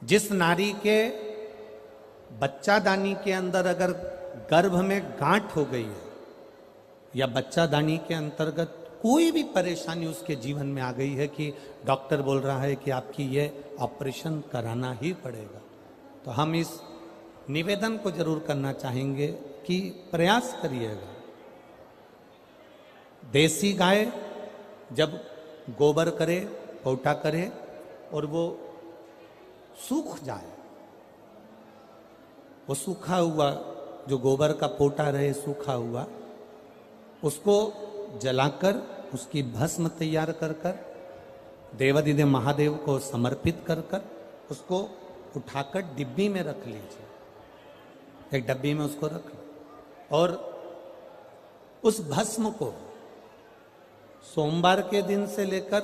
जिस नारी के बच्चादानी के अंदर अगर गर्भ में गांठ हो गई है या बच्चादानी के अंतर्गत कोई भी परेशानी उसके जीवन में आ गई है कि डॉक्टर बोल रहा है कि आपकी ये ऑपरेशन कराना ही पड़ेगा, तो हम इस निवेदन को जरूर करना चाहेंगे कि प्रयास करिएगा। देसी गाय जब गोबर करे, पोटा करे और वो सूख जाए, वो सूखा हुआ जो गोबर का पोटा रहे सूखा हुआ, उसको जलाकर उसकी भस्म तैयार कर कर देवादिदेव महादेव को समर्पित कर कर उसको उठाकर डिब्बी में रख लीजिए। एक डब्बी में उसको रख और उस भस्म को सोमवार के दिन से लेकर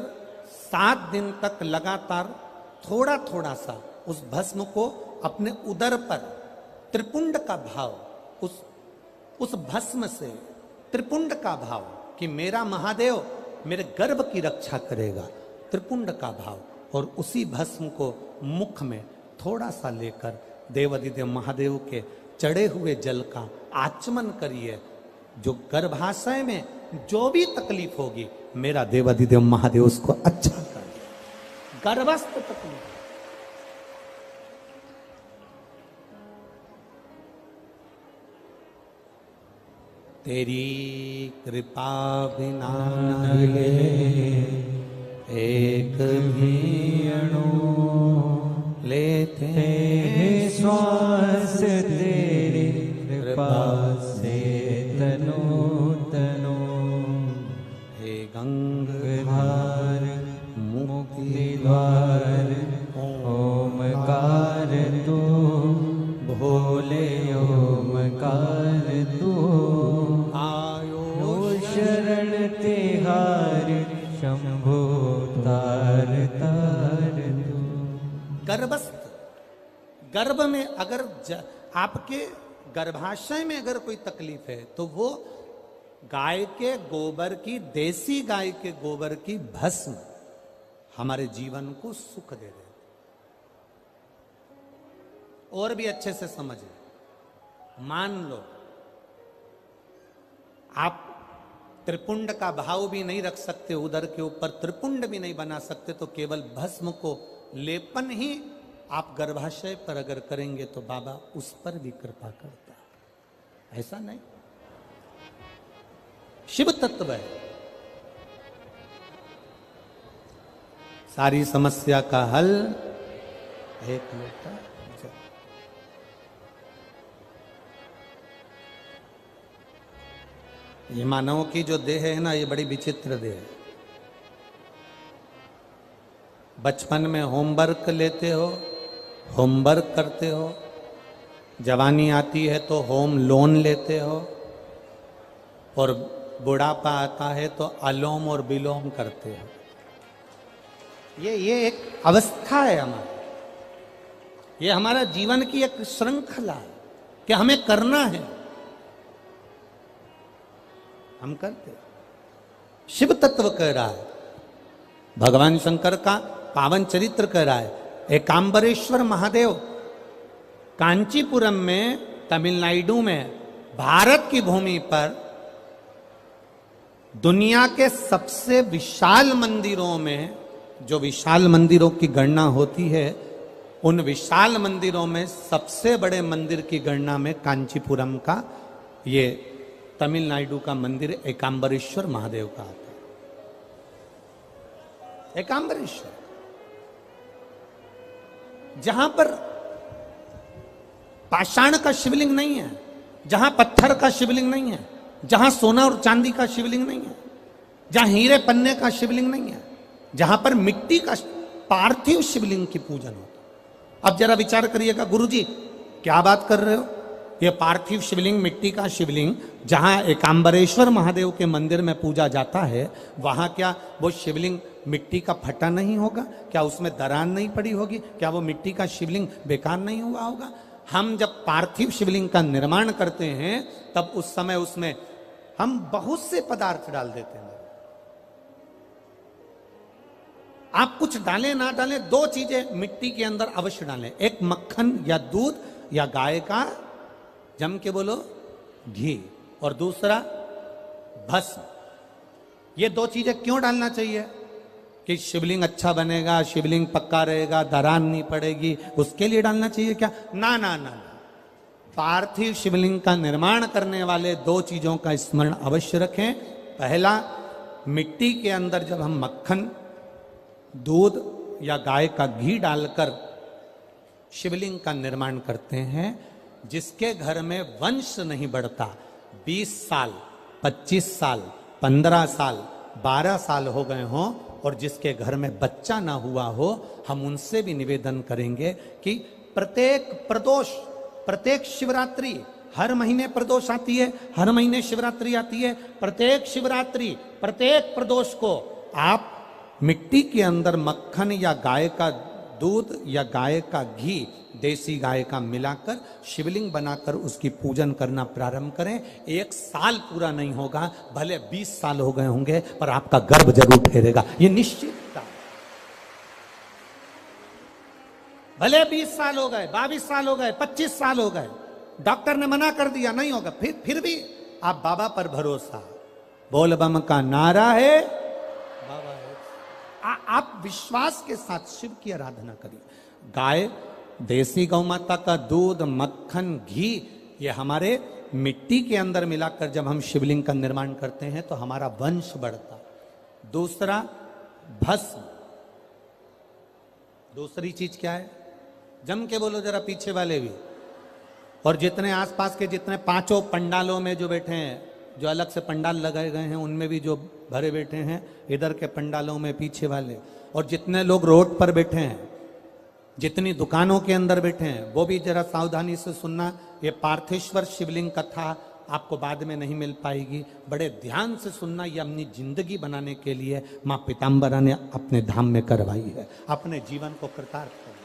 7 दिन तक लगातार थोड़ा थोड़ा सा उस भस्म को अपने उदर पर त्रिपुंड का भाव, उस भस्म से त्रिपुंड का भाव कि मेरा महादेव मेरे गर्भ की रक्षा करेगा, त्रिपुंड का भाव, और उसी भस्म को मुख में थोड़ा सा लेकर देवादिदेव महादेव के चढ़े हुए जल का आचमन करिए। जो गर्भाशय में जो भी तकलीफ होगी मेरा देवादिदेव महादेव उसको अच्छा करे। गर्भस्थ तकलीफ तेरी कृपा बिना नहिले एक भी अणु लेते श्वास तेरी कृपा से तनो तनो। हे गंगाधर मुक्ति द्वार ओमकार तू, भोले ओमकार तू। शरण तिहार शंभो तार तार तू। गर्भस्थ, गर्भ में अगर आपके गर्भाशय में अगर कोई तकलीफ है तो वो गाय के गोबर की, देसी गाय के गोबर की भस्म हमारे जीवन को सुख दे देती। और भी अच्छे से समझे, मान लो आप त्रिपुंड का भाव भी नहीं रख सकते, उदर के ऊपर त्रिपुंड भी नहीं बना सकते, तो केवल भस्म को लेपन ही आप गर्भाशय पर अगर करेंगे तो बाबा उस पर भी कृपा करता है। ऐसा नहीं, शिव तत्व है। सारी समस्या का हल एक लोटा जल। ये मानव की जो देह है ना, ये बड़ी विचित्र देह है। बचपन में होमवर्क लेते हो, होमवर्क करते हो, जवानी आती है तो होम लोन लेते हो, और बुढ़ापा आता है तो अलोम और विलोम करते हो। ये एक अवस्था है हमारी, ये हमारा जीवन की एक श्रृंखला है कि हमें करना है, हम करते। शिव तत्व कह रहा है, भगवान शंकर का पावन चरित्र कह रहा है। एकांबरेश्वर महादेव कांचीपुरम में, तमिलनाडु में, भारत की भूमि पर दुनिया के सबसे विशाल मंदिरों में, जो विशाल मंदिरों की गणना होती है, उन विशाल मंदिरों में सबसे बड़े मंदिर की गणना में कांचीपुरम का, ये तमिलनाडु का मंदिर एकांबरेश्वर महादेव का आता है। एकांबरेश्वर, जहां पर पाषाण का शिवलिंग नहीं है, जहां पत्थर का शिवलिंग नहीं है, जहां सोना और चांदी का शिवलिंग नहीं है, जहां हीरे पन्ने का शिवलिंग नहीं है, जहां पर मिट्टी का पार्थिव शिवलिंग की पूजन होता। अब जरा विचार करिएगा, गुरुजी क्या बात कर रहे हो? ये पार्थिव शिवलिंग, मिट्टी का शिवलिंग जहां एकांबरेश्वर महादेव के मंदिर में पूजा जाता है, वहां क्या वो शिवलिंग मिट्टी का फटा नहीं होगा? क्या उसमें दरार नहीं पड़ी होगी? क्या वो मिट्टी का शिवलिंग बेकार नहीं हुआ होगा? हम जब पार्थिव शिवलिंग का निर्माण करते हैं तब उस समय उसमें हम बहुत से पदार्थ डाल देते हैं। आप कुछ डालें ना डालें, दो चीजें मिट्टी के अंदर अवश्य डालें, एक मक्खन या दूध या गाय का, जम के बोलो, घी, और दूसरा भस्म। ये दो चीजें क्यों डालना चाहिए? कि शिवलिंग अच्छा बनेगा, शिवलिंग पक्का रहेगा, दरार नहीं पड़ेगी, उसके लिए डालना चाहिए क्या? ना ना ना, पार्थिव शिवलिंग का निर्माण करने वाले दो चीजों का स्मरण अवश्य रखें। पहला, मिट्टी के अंदर जब हम मक्खन, दूध या गाय का घी डालकर शिवलिंग का निर्माण करते हैं, जिसके घर में वंश नहीं बढ़ता, 20 साल, 25 साल, 15 साल, 12 साल हो गए हों, और जिसके घर में बच्चा ना हुआ हो, हम उनसे भी निवेदन करेंगे कि प्रत्येक प्रदोष, प्रत्येक शिवरात्रि, हर महीने प्रदोष आती है, हर महीने शिवरात्रि आती है, प्रत्येक शिवरात्रि, प्रत्येक प्रदोष को आप मिट्टी के अंदर मक्खन या गाय का दूध या गाय का घी, देसी गाय का मिलाकर शिवलिंग बनाकर उसकी पूजन करना प्रारंभ करें। 1 साल पूरा नहीं होगा, भले 20 साल हो गए होंगे, पर आपका गर्भ जरूर ठहरेगा, ये निश्चित था। भले 20 साल हो गए, 22 साल हो गए, 25 साल हो गए, डॉक्टर ने मना कर दिया नहीं होगा, फिर भी आप बाबा पर भरोसा, बोल बम का नारा है, बाबा है। आप विश्वास के साथ शिव की आराधना करिए। गाय, देसी गौ माता का दूध, मक्खन, घी, ये हमारे मिट्टी के अंदर मिलाकर जब हम शिवलिंग का निर्माण करते हैं तो हमारा वंश बढ़ता। दूसरा, भस्म। दूसरी चीज क्या है? जम के बोलो जरा, पीछे वाले भी, और जितने आसपास के जितने 5 पंडालों में जो बैठे हैं, जो अलग से पंडाल लगाए गए हैं उनमें भी जो भरे बैठे हैं, इधर के पंडालों में पीछे वाले, और जितने लोग रोड पर बैठे हैं, जितनी दुकानों के अंदर बैठे हैं, वो भी जरा सावधानी से सुनना। ये पार्थेश्वर शिवलिंग कथा आपको बाद में नहीं मिल पाएगी, बड़े ध्यान से सुनना। ये अपनी जिंदगी बनाने के लिए माँ पीताम्बरा ने अपने धाम में करवाई है, अपने जीवन को कृतार्थ करने।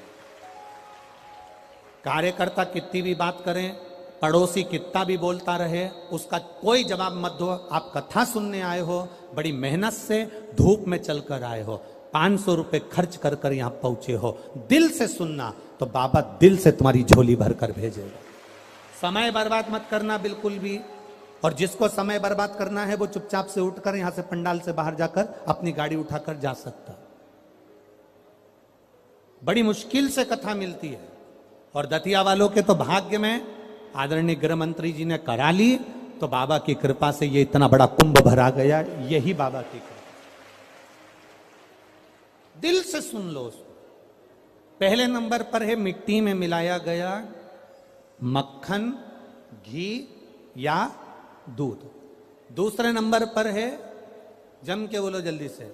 कार्यकर्ता कितनी भी बात करें, पड़ोसी कितना भी बोलता रहे, उसका कोई जवाब मत दो। आप कथा सुनने आए हो, बड़ी मेहनत से धूप में चलकर आए हो, 500 रुपए खर्च कर कर यहां पहुंचे हो, दिल से सुनना तो बाबा दिल से तुम्हारी झोली भर कर भेजेगा। समय बर्बाद मत करना बिल्कुल भी, और जिसको समय बर्बाद करना है वो चुपचाप से उठकर यहां से पंडाल से बाहर जाकर अपनी गाड़ी उठाकर जा सकता। बड़ी मुश्किल से कथा मिलती है, और दतिया वालों के तो भाग्य में आदरणीय गृह मंत्री जी ने करा ली, तो बाबा की कृपा से ये इतना बड़ा कुंभ भरा गया, यही बाबा की कृपा। दिल से सुन लो उसको। पहले नंबर पर है मिट्टी में मिलाया गया मक्खन, घी या दूध। दूसरे नंबर पर है, जम के बोलो जल्दी से,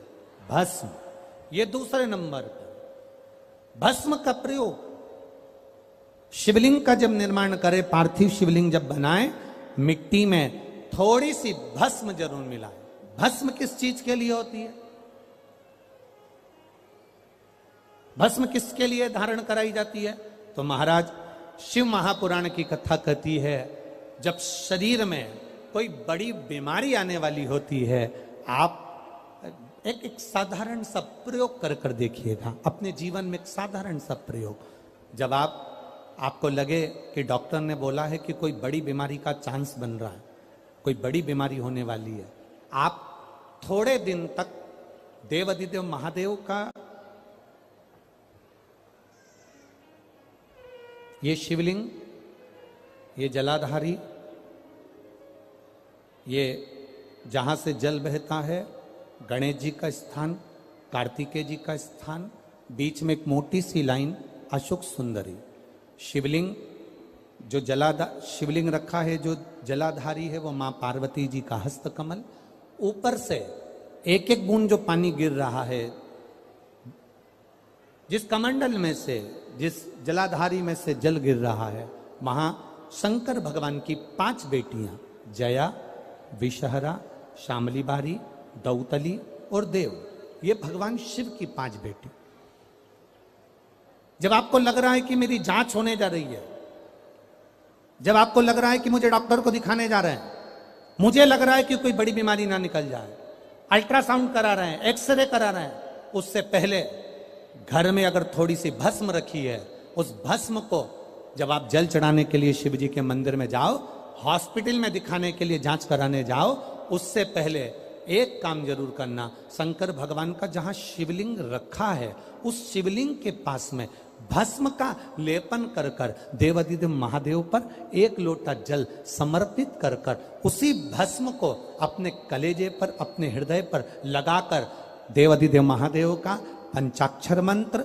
भस्म। ये दूसरे नंबर पर भस्म का प्रयोग शिवलिंग का जब निर्माण करे, पार्थिव शिवलिंग जब बनाए, मिट्टी में थोड़ी सी भस्म जरूर मिलाए। भस्म किस चीज के लिए होती है? भस्म किसके लिए धारण कराई जाती है? तो महाराज शिव महापुराण की कथा कहती है, जब शरीर में कोई बड़ी बीमारी आने वाली होती है, आप एक साधारण सा प्रयोग कर कर देखिएगा अपने जीवन में। एक साधारण सा प्रयोग, जब आपको लगे कि डॉक्टर ने बोला है कि कोई बड़ी बीमारी का चांस बन रहा है, कोई बड़ी बीमारी होने वाली है, आप थोड़े दिन तक देवाधिदेव महादेव का ये शिवलिंग, ये जलाधारी, ये जहां से जल बहता है, गणेश जी का स्थान, कार्तिकेय जी का स्थान, बीच में एक मोटी सी लाइन अशोक सुंदरी, शिवलिंग जो शिवलिंग रखा है, जो जलाधारी है वो मां पार्वती जी का हस्तकमल, ऊपर से एक एक बूंद जो पानी गिर रहा है, जिस कमंडल में से, जिस जलाधारी में से जल गिर रहा है, वहां शंकर भगवान की 5 बेटियां, जया, विषहरा, शामली बारी, दौतली और देव, ये भगवान शिव की 5 बेटी। जब आपको लग रहा है कि मेरी जांच होने जा रही है, जब आपको लग रहा है कि मुझे डॉक्टर को दिखाने जा रहे हैं, मुझे लग रहा है कि कोई बड़ी बीमारी ना निकल जाए, अल्ट्रासाउंड करा रहे हैं, एक्सरे करा रहे हैं, उससे पहले घर में अगर थोड़ी सी भस्म रखी है, उस भस्म को जब आप जल चढ़ाने के लिए शिव जी के मंदिर में जाओ, हॉस्पिटल में दिखाने के लिए जांच कराने जाओ, उससे पहले एक काम जरूर करना, शंकर भगवान का जहां शिवलिंग रखा है उस शिवलिंग के पास में भस्म का लेपन कर कर देवादिदेव महादेव पर एक लोटा जल समर्पित कर कर उसी भस्म को अपने कलेजे पर, अपने हृदय पर लगाकर देवादिदेव महादेव का पंचाक्षर मंत्र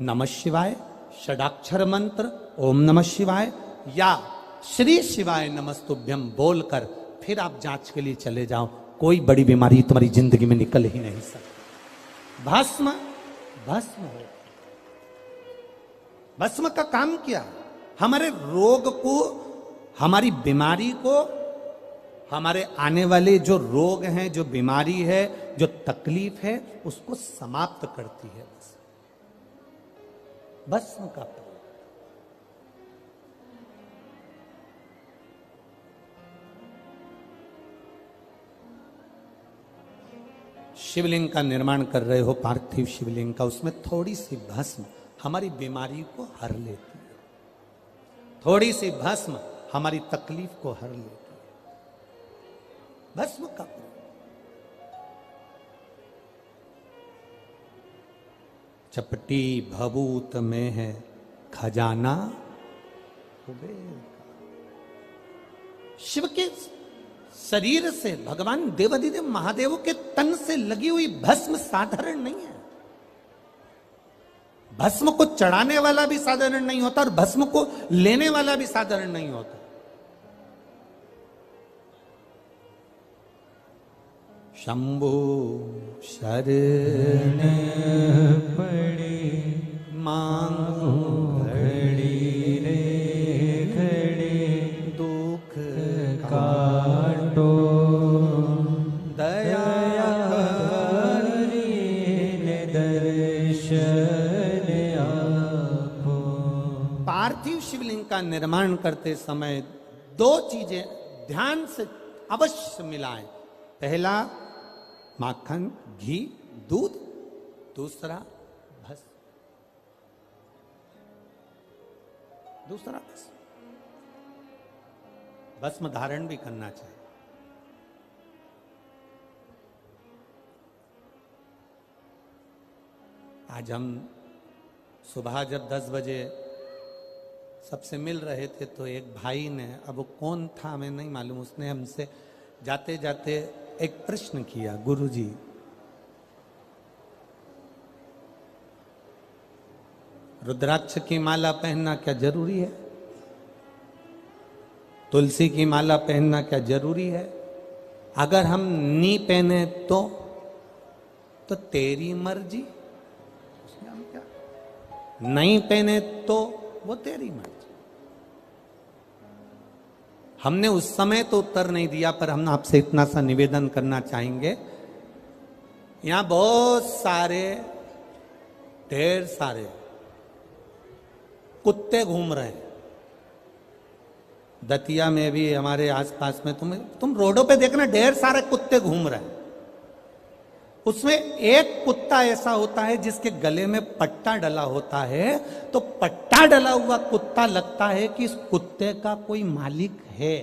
नमः शिवाय, षडाक्षर मंत्र ओम नमः शिवाय या श्री शिवाय नमस्तुभ्यम बोलकर फिर आप जांच के लिए चले जाओ। कोई बड़ी बीमारी तुम्हारी जिंदगी में निकल ही नहीं सकती। भस्म भस्म हो। भस्म का काम क्या? हमारे रोग को, हमारी बीमारी को, हमारे आने वाले जो रोग हैं, जो बीमारी है, जो तकलीफ है, उसको समाप्त करती है। भस्म का प्रयोग। शिवलिंग का निर्माण कर रहे हो, पार्थिव शिवलिंग का, उसमें थोड़ी सी भस्म हमारी बीमारी को हर लेती है, थोड़ी सी भस्म हमारी तकलीफ को हर लेती है। भस्म का प्रयोग। चपटी भभूत में है खजाना कुबेर का। शिव के शरीर से, भगवान देवादिदेव महादेव के तन से लगी हुई भस्म साधारण नहीं है। भस्म को चढ़ाने वाला भी साधारण नहीं होता और भस्म को लेने वाला भी साधारण नहीं होता। शंभु शरण पड़ी मांगो घड़ी रे घड़ी दुख काटो दया दर्शन आपो। पार्थिव शिवलिंग का निर्माण करते समय दो चीजें ध्यान से अवश्य मिलाएं। पहला माखन, घी, दूध, दूसरा भस्म। दूसरा भस्म धारण भी करना चाहिए। आज हम सुबह जब 10 बजे सबसे मिल रहे थे तो एक भाई ने, अब वो कौन था हमें नहीं मालूम, उसने हमसे जाते जाते एक प्रश्न किया, गुरुजी रुद्राक्ष की माला पहनना क्या जरूरी है? तुलसी की माला पहनना क्या जरूरी है? अगर हम नहीं पहने तो तेरी मर्जी। उसमें हम क्या, नहीं पहने तो वो तेरी मर्जी। हमने उस समय तो उत्तर नहीं दिया, पर हम आपसे इतना सा निवेदन करना चाहेंगे, यहां बहुत सारे, ढेर सारे कुत्ते घूम रहे हैं। दतिया में भी, हमारे आसपास में, तुम रोडों पे देखना, ढेर सारे कुत्ते घूम रहे हैं। उसमें एक कुत्ता ऐसा होता है जिसके गले में पट्टा डला होता है, तो पट्टा डला हुआ कुत्ता लगता है कि इस कुत्ते का कोई मालिक है।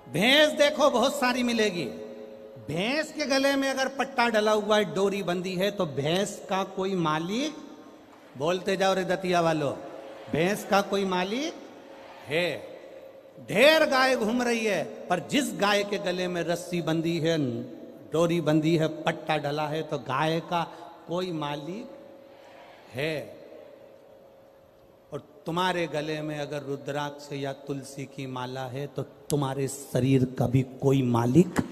भैंस देखो बहुत सारी मिलेगी, भैंस के गले में अगर पट्टा डला हुआ है, डोरी बंधी है, तो भैंस का कोई मालिक, बोलते जाओ रे दतिया वालों, भैंस का कोई मालिक है। ढेर गाय घूम रही है, पर जिस गाय के गले में रस्सी बंधी है, डोरी बंधी है, पट्टा डला है, तो गाय का कोई मालिक है। और तुम्हारे गले में अगर रुद्राक्ष या तुलसी की माला है, तो तुम्हारे शरीर का भी कोई मालिक है।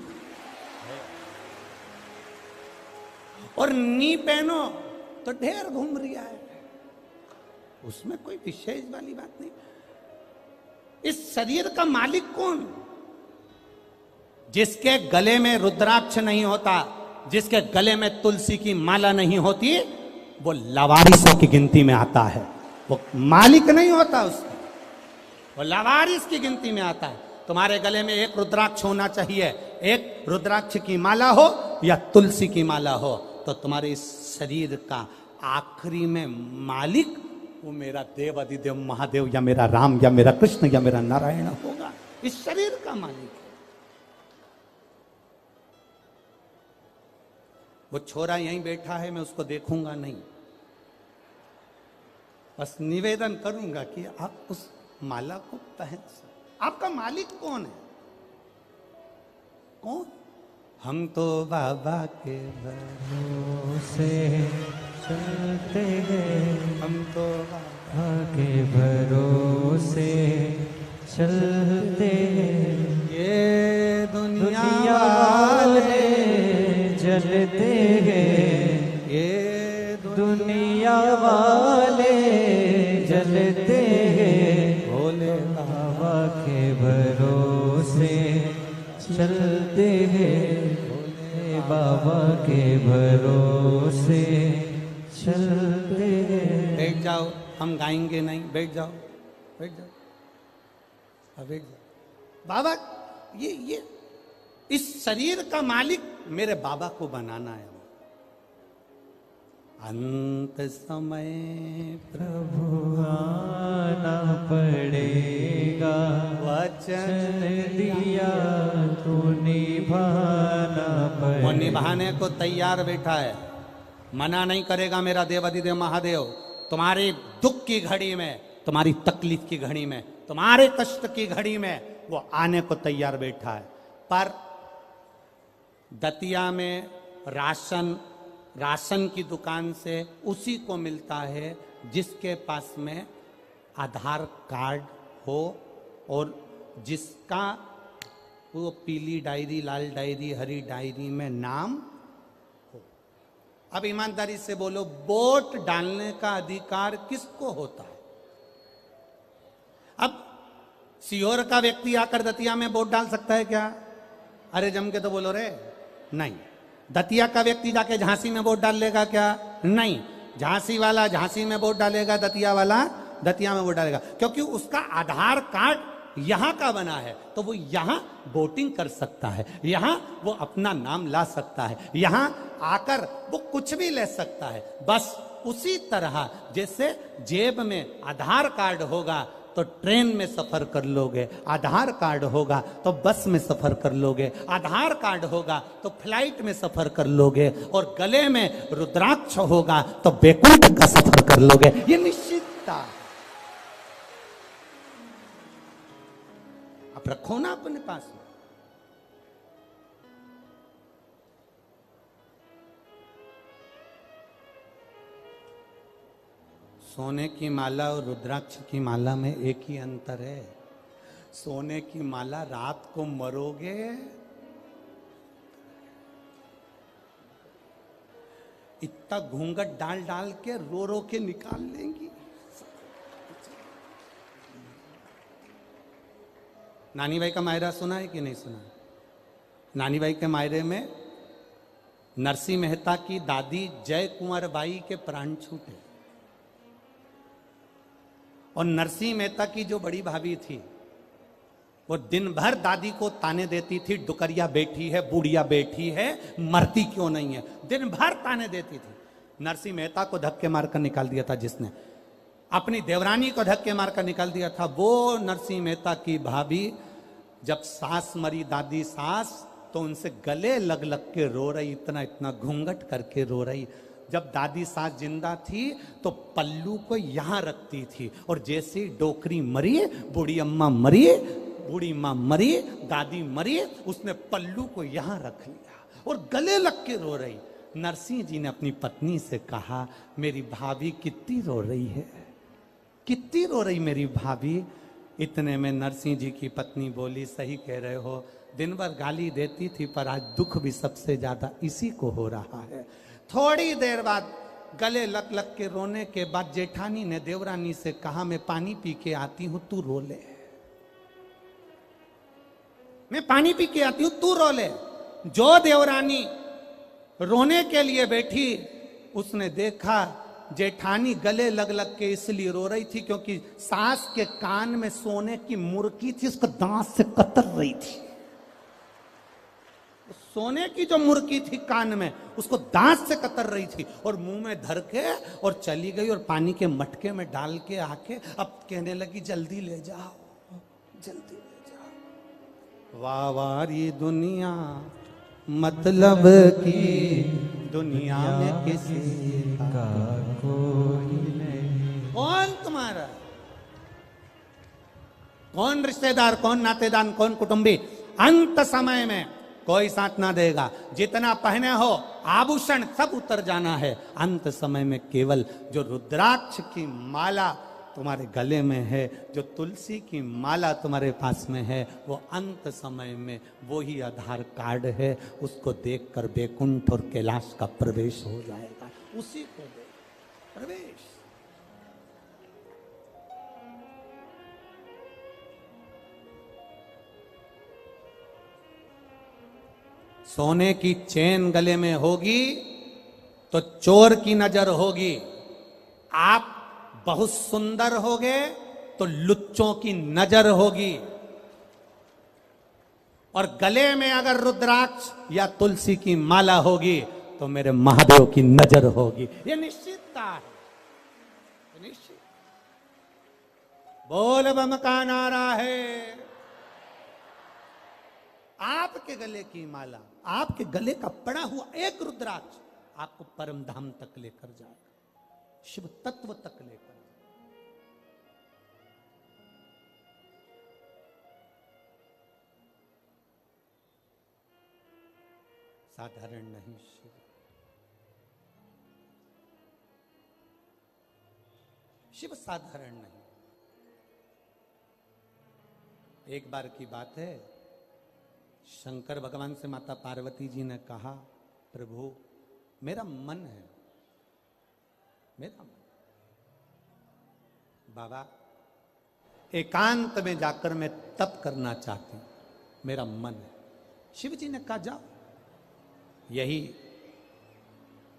और नी पहनो तो ढेर घूम रही है, उसमें कोई विशेष वाली बात नहीं। इस शरीर का मालिक कौन? जिसके गले में रुद्राक्ष नहीं होता, जिसके गले में तुलसी की माला नहीं होती, वो लवारिसों की गिनती में आता है, वो मालिक नहीं होता उसका। वो लावारिस की गिनती में आता है। तुम्हारे गले में एक रुद्राक्ष होना चाहिए, एक रुद्राक्ष की माला हो या तुलसी की माला हो, तो तुम्हारे इस शरीर का आखिरी में मालिक वो मेरा देव अधिदेव महादेव या मेरा राम या मेरा कृष्ण या मेरा नारायण होगा। इस शरीर का मालिक है। वो छोरा यहीं बैठा है, मैं उसको देखूंगा नहीं, बस निवेदन करूंगा कि आप उस माला को पहन सकते। आपका मालिक कौन है? कौन? हम तो बाबा के भरोसे चलते हैं, हम तो बाबा के भरोसे चलते हैं। ये दुनिया दुनिया वाले जलते हैं, ये दुनिया वाले जलते हैं। भोले बाबा के भरोसे चलते हैं, भोले बाबा के भरोसे चलते हैं। बैठ जाओ, हम गाएंगे नहीं, बैठ जाओ, बैठ जाओ, बैठ जाओ। बाबा ये इस शरीर का मालिक मेरे बाबा को बनाना है। अंत समय प्रभु आना पड़ेगा, वचन दिया तू निभाना वो पड़ेगा। निभाने को तैयार बैठा है, मना नहीं करेगा मेरा देवाधिदेव महादेव। तुम्हारी दुख की घड़ी में, तुम्हारी तकलीफ की घड़ी में, तुम्हारे कष्ट की घड़ी में वो आने को तैयार बैठा है। पर दतिया में राशन की दुकान से उसी को मिलता है जिसके पास में आधार कार्ड हो और जिसका वो पीली डायरी, लाल डायरी, हरी डायरी में नाम हो। अब ईमानदारी से बोलो, वोट डालने का अधिकार किसको होता है? अब सीहोर का व्यक्ति आकर दतिया में वोट डाल सकता है क्या? अरे जम के तो बोलो रे, नहीं। दतिया का व्यक्ति जाके झांसी में वोट डाल लेगा क्या? नहीं। झांसी वाला झांसी में वोट डालेगा, दतिया वाला दतिया में वोट डालेगा, क्योंकि उसका आधार कार्ड यहां का बना है, तो वो यहां वोटिंग कर सकता है, यहां वो अपना नाम ला सकता है, यहां आकर वो कुछ भी ले सकता है। बस उसी तरह जैसे जेब में आधार कार्ड होगा तो ट्रेन में सफर कर लोगे, आधार कार्ड होगा तो बस में सफर कर लोगे, आधार कार्ड होगा तो फ्लाइट में सफर कर लोगे, और गले में रुद्राक्ष होगा तो बैकुंठ का सफर कर लोगे। ये निश्चितता। आप रखो ना अपने पास में। सोने की माला और रुद्राक्ष की माला में एक ही अंतर है। सोने की माला रात को मरोगे, इतना घूंघट डाल डाल के रो रो के निकाल लेंगी। नानी भाई का मायरा सुना है कि नहीं सुना? नानी भाई के मायरे में नरसिंह मेहता की दादी जय कुंवर बाई के प्राण छूटे, और नरसिंह मेहता की जो बड़ी भाभी थी वो दिन भर दादी को ताने देती थी, डुकरिया बैठी है, बुढ़िया बैठी है, मरती क्यों नहीं है, दिन भर ताने देती थी। नरसिंह मेहता को धक्के मारकर निकाल दिया था जिसने, अपनी देवरानी को धक्के मारकर निकाल दिया था वो नरसिंह मेहता की भाभी। जब सास मरी, दादी सास, तो उनसे गले लग लग के रो रही, इतना इतना घूंघट करके रो रही। जब दादी सास जिंदा थी तो पल्लू को यहां रखती थी, और जैसे ही डोकरी मरी, बूढ़ी अम्मा मरी, बूढ़ी माँ मरी, दादी मरी, उसने पल्लू को यहां रख लिया और गले लग के रो रही। नरसिंह जी ने अपनी पत्नी से कहा, मेरी भाभी कितनी रो रही है, कितनी रो रही मेरी भाभी। इतने में नरसिंह जी की पत्नी बोली, सही कह रहे हो, दिन भर गाली देती थी पर आज दुख भी सबसे ज्यादा इसी को हो रहा है। थोड़ी देर बाद गले लग लग के रोने के बाद जेठानी ने देवरानी से कहा, मैं पानी पी के आती हूं, तू रो ले। मैं पानी पी के आती हूं, तू रो ले। जो देवरानी रोने के लिए बैठी, उसने देखा जेठानी गले लग लग के इसलिए रो रही थी क्योंकि सास के कान में सोने की मुर्की थी, उसको दांत से कतर रही थी। सोने की जो मुर्की थी कान में, उसको दांत से कतर रही थी और मुंह में धर के और चली गई और पानी के मटके में डाल के आके अब कहने लगी जल्दी ले जाओ, जल्दी ले जाओ। वाह वारी दुनिया मतलब की दुनिया में किसी का कोई नहीं। कौन तुम्हारा, कौन रिश्तेदार, कौन नातेदार, कौन कुटुंबी अंत समय में कोई साथ ना देगा। जितना पहने हो आभूषण सब उतर जाना है। अंत समय में केवल जो रुद्राक्ष की माला तुम्हारे गले में है, जो तुलसी की माला तुम्हारे पास में है, वो अंत समय में वो ही आधार कार्ड है। उसको देखकर बैकुंठ और कैलाश का प्रवेश हो जाएगा। उसी को देख प्रवेश। सोने की चेन गले में होगी तो चोर की नजर होगी। आप बहुत सुंदर होगे तो लुच्चों की नजर होगी। और गले में अगर रुद्राक्ष या तुलसी की माला होगी तो मेरे महादेव की नजर होगी। ये निश्चितता है, निश्चित। बोल बम का नारा है। आपके गले की माला, आपके गले का पड़ा हुआ एक रुद्राक्ष आपको परम धाम तक लेकर जाएगा, शिव तत्व तक लेकर। साधारण नहीं शिव, शिव साधारण नहीं। एक बार की बात है, शंकर भगवान से माता पार्वती जी ने कहा, प्रभु मेरा मन है, मेरा मन, बाबा एकांत में जाकर मैं तप करना चाहती हूं, मेरा मन है। शिव जी ने कहा जाओ। यही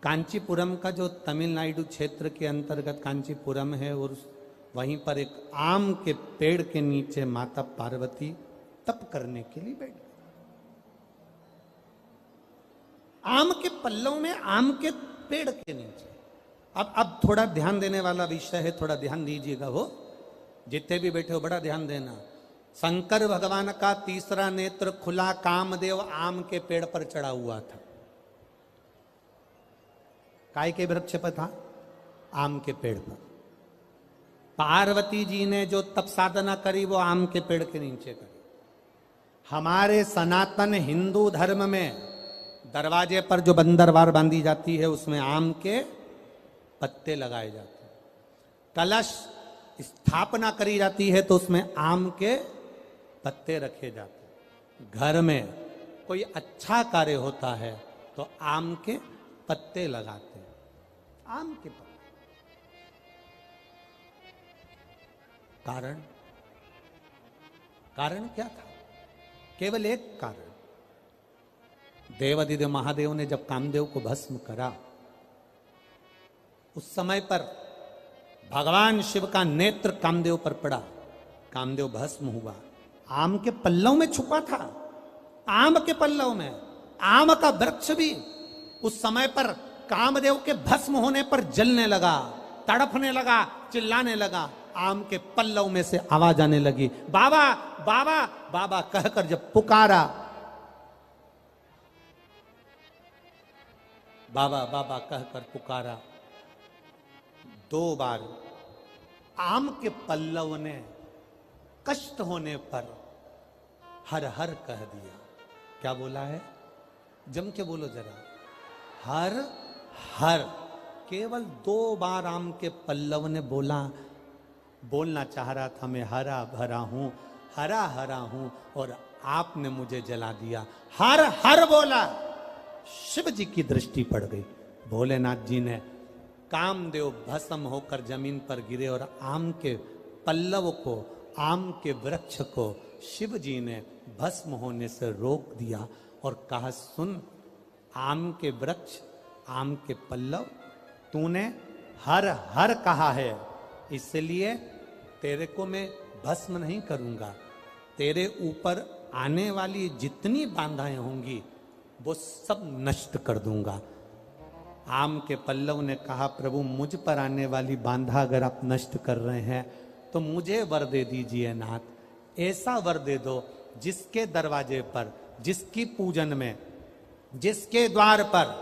कांचीपुरम का जो तमिलनाडु क्षेत्र के अंतर्गत कांचीपुरम है, और वहीं पर एक आम के पेड़ के नीचे माता पार्वती तप करने के लिए बैठ गई। आम के पल्लों में, आम के पेड़ के नीचे। अब थोड़ा ध्यान देने वाला विषय है, थोड़ा ध्यान दीजिएगा। हो जितने भी बैठे हो बड़ा ध्यान देना। शंकर भगवान का तीसरा नेत्र खुला, कामदेव आम के पेड़ पर चढ़ा हुआ था। काय के वृक्ष पर था? आम के पेड़ पर। पार्वती जी ने जो तप साधना करी वो आम के पेड़ के नीचे करी। हमारे सनातन हिंदू धर्म में दरवाजे पर जो बंदरवार बांधी जाती है उसमें आम के पत्ते लगाए जाते हैं। कलश स्थापना करी जाती है तो उसमें आम के पत्ते रखे जाते हैं। घर में कोई अच्छा कार्य होता है तो आम के पत्ते लगाते हैं। आम के पत्ते। कारण क्या था? केवल एक कारण। देवादिदेव महादेव ने जब कामदेव को भस्म करा, उस समय पर भगवान शिव का नेत्र कामदेव पर पड़ा, कामदेव भस्म हुआ। आम के पल्लव में छुपा था, आम के पल्लव में। आम का वृक्ष भी उस समय पर कामदेव के भस्म होने पर जलने लगा, तड़पने लगा, चिल्लाने लगा। आम के पल्लव में से आवाज आने लगी, बाबा बाबा बाबा कहकर जब पुकारा, बाबा बाबा कहकर पुकारा, 2 बार आम के पल्लव ने कष्ट होने पर हर हर कह दिया। क्या बोला है? जम के बोलो जरा। हर हर। केवल 2 बार आम के पल्लव ने बोलना चाह रहा था, मैं हरा भरा हूं, हरा हरा हूं, और आपने मुझे जला दिया। हर हर बोला। शिव जी की दृष्टि पड़ गई। भोलेनाथ जी ने कामदेव भस्म होकर जमीन पर गिरे और आम के पल्लव को, आम के वृक्ष को शिव जी ने भस्म होने से रोक दिया और कहा, सुन आम के वृक्ष, आम के पल्लव, तूने हर हर कहा है, इसलिए तेरे को मैं भस्म नहीं करूंगा। तेरे ऊपर आने वाली जितनी बाधाएं होंगी वो सब नष्ट कर दूंगा। आम के पल्लव ने कहा, प्रभु मुझ पर आने वाली बाधा अगर आप नष्ट कर रहे हैं तो मुझे वर दे दीजिए नाथ। ऐसा वर दे दो जिसके दरवाजे पर, जिसकी पूजन में, जिसके द्वार पर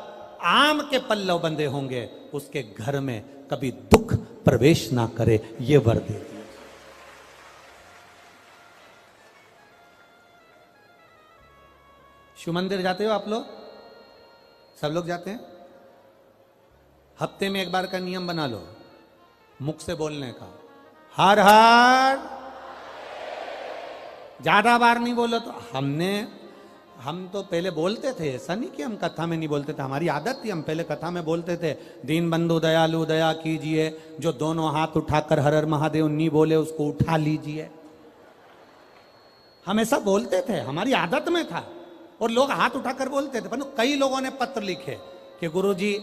आम के पल्लव बंधे होंगे उसके घर में कभी दुख प्रवेश ना करे, ये वर दे दिए। शिव मंदिर जाते हो आप लोग? सब लोग जाते हैं? हफ्ते में एक बार का नियम बना लो, मुख से बोलने का, हर हर। ज्यादा बार नहीं बोलो तो हम तो पहले बोलते थे, ऐसा नहीं कि हम कथा में नहीं बोलते थे, हमारी आदत थी, हम पहले कथा में बोलते थे, दीन बंधु दयालु दया कीजिए, जो दोनों हाथ उठाकर हर हर महादेव नहीं बोले उसको उठा लीजिए। हम ऐसा बोलते थे, हमारी आदत में था और लोग हाथ उठाकर बोलते थे। पर कई लोगों ने पत्र लिखे कि गुरुजी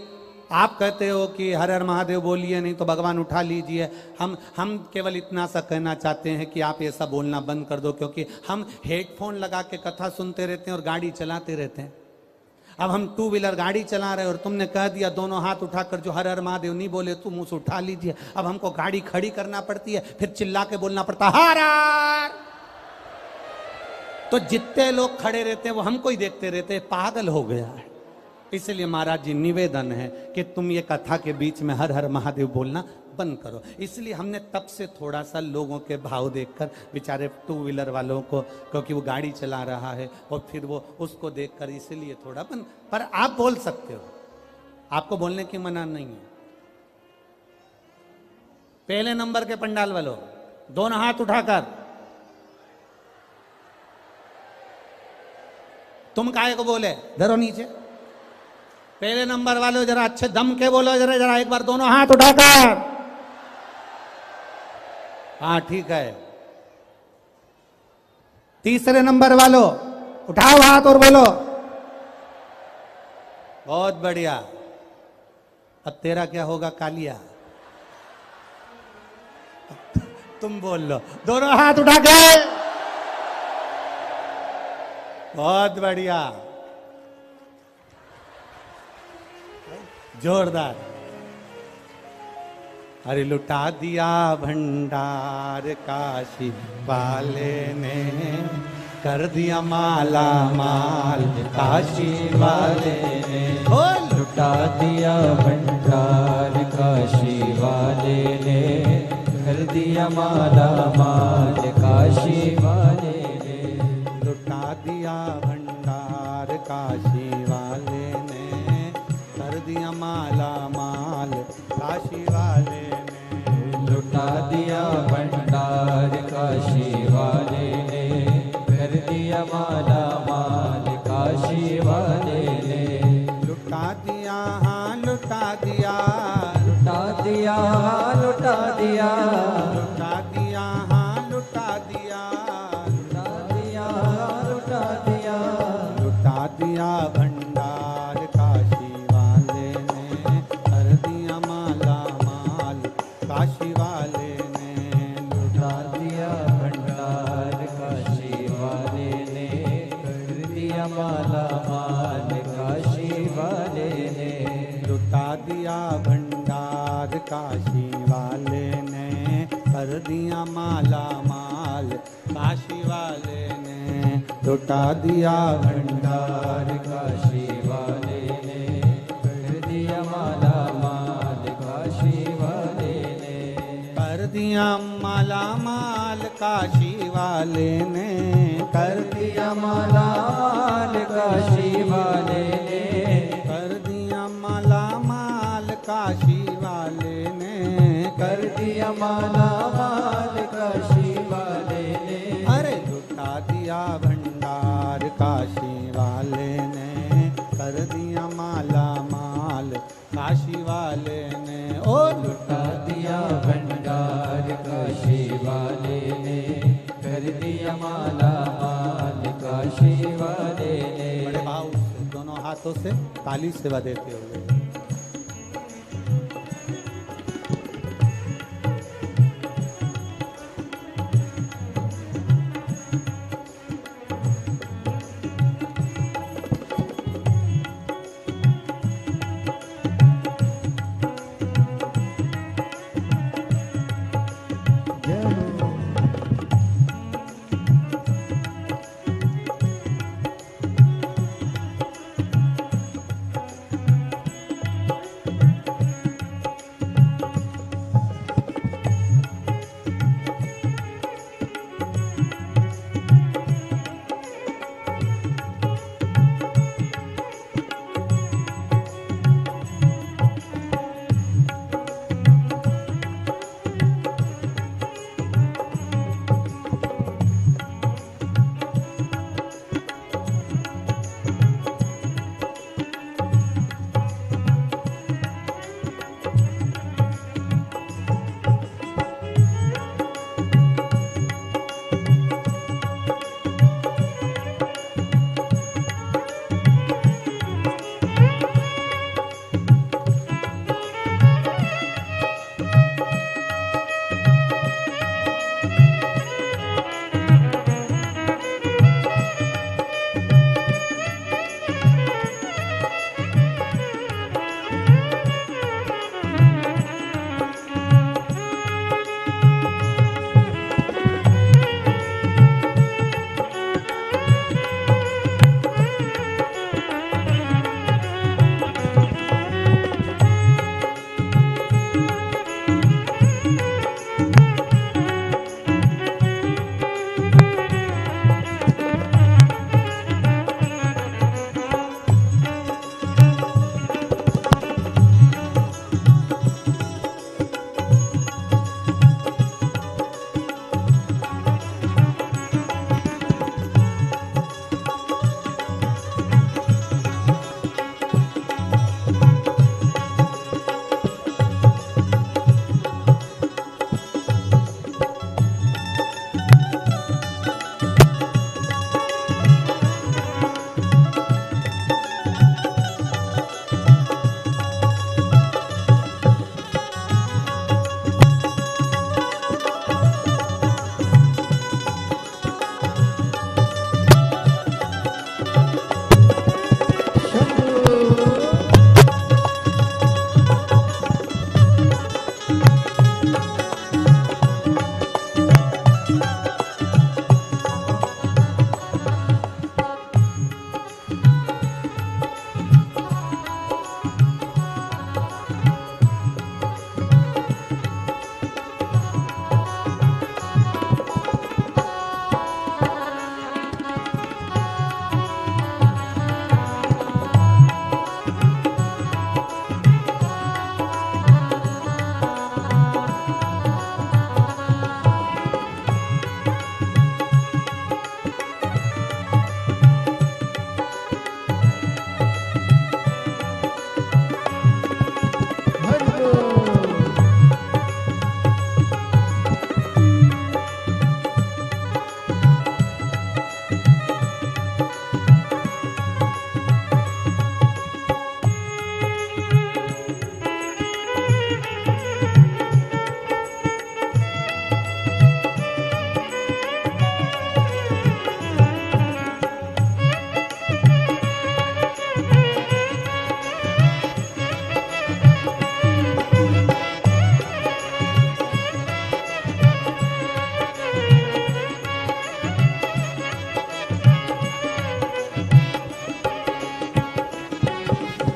आप कहते हो कि हर हर महादेव बोलिए, नहीं तो भगवान उठा लीजिए। हम केवल इतना सा कहना चाहते हैं कि आप ऐसा बोलना बंद कर दो, क्योंकि हम हेडफोन लगा के कथा सुनते रहते हैं और गाड़ी चलाते रहते हैं। अब हम टू व्हीलर गाड़ी चला रहे हैं और तुमने कह दिया दोनों हाथ उठाकर जो हर हर महादेव नहीं बोले तुम उसे उठा लीजिए। अब हमको गाड़ी खड़ी करना पड़ती है, फिर चिल्ला के बोलना पड़ता है हर हर। तो जितने लोग खड़े रहते हैं वो हमको ही देखते रहते हैं, पागल हो गया है। इसलिए महाराज जी निवेदन है कि तुम ये कथा के बीच में हर हर महादेव बोलना बंद करो। इसलिए हमने तब से थोड़ा सा लोगों के भाव देखकर, बेचारे टू व्हीलर वालों को, क्योंकि वो गाड़ी चला रहा है और फिर वो उसको देखकर, इसलिए थोड़ा बंद। पर आप बोल सकते हो, आपको बोलने की मना नहीं है। पहले नंबर के पंडाल वालों दोनों हाथ उठाकर, तुम काहे को बोले, धरो नीचे। पहले नंबर वाले जरा अच्छे दम के बोलो, जरा एक बार दोनों हाथ उठाकर। हाँ ठीक है। तीसरे नंबर वालों उठाओ हाथ और बोलो। बहुत बढ़िया। अब तेरा क्या होगा कालिया? तुम बोल लो, दोनों हाथ उठा के। बहुत बढ़िया, जोरदार। अरे लुटा दिया भंडार काशी वाले ने, कर दिया माला माल काशी वाले ने। लुटा दिया भंडार काशी वाले ने, कर दिया माला माल काशी वाले ने। लुटा दिया भंडार काशी वाले ने, कर दिया माला माल काशी वाले ने। लुटा दिया भंडार काशी वाले ने, कर दिया माला माल काशी वाले ने। लुटा दिया हाँ लुटा दिया, लुटा दिया हाँ लुटा दिया, लुटा दिया हाँ लुटा दिया, लुटा दिया हाँ लुटा दिया। लुटा दिया भंडार काशी वाले ने, कर दिया माला माल काशी वाले ने। लुटा दिया भंडार काशी वाले ने, कर दिया माला माल काशी वाले ने। लुटा दिया भंडार काशी वाले ने, कर दिया माला माल काशी वाले ने। लुटा दिया भंडार काशी वाले ने, कर दिया माला माल काशी वाले ने। कर दिया माला माल काशी वाले ने, कर दिया माला माल काशी वाले ने, कर दिया माला माल काशी वाले ने, कर दिया माला माल काशी वाले ने। अरे लुटा दिया भंडार काशी वाले ने, कर दिया माला माल काशी वाले ने। ओ लुटा दिया भंडार काशी वाले ने, कर दिया माला माल काशी वाले ने। बड़े भाव से दोनों हाथों से ताली सेवा देते हुए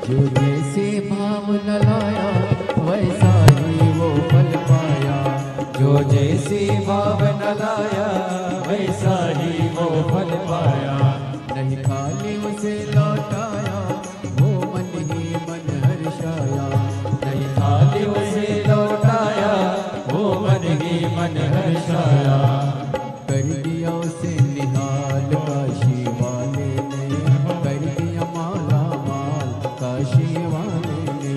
जो जैसे भाव न लाया वैसा ही वो फल पाया। जो जैसे भाव न लाया वैसा ही वो फल पाया। नहीं खाली उसे लौटाया वो मन ही मन हर्षाया। नहीं खाली उसे लौटाया वो मन ही मन हर्षाया। कर दिया उसे निहाल काशी वाले ने। कर दिया माला माल काशी वाले ने।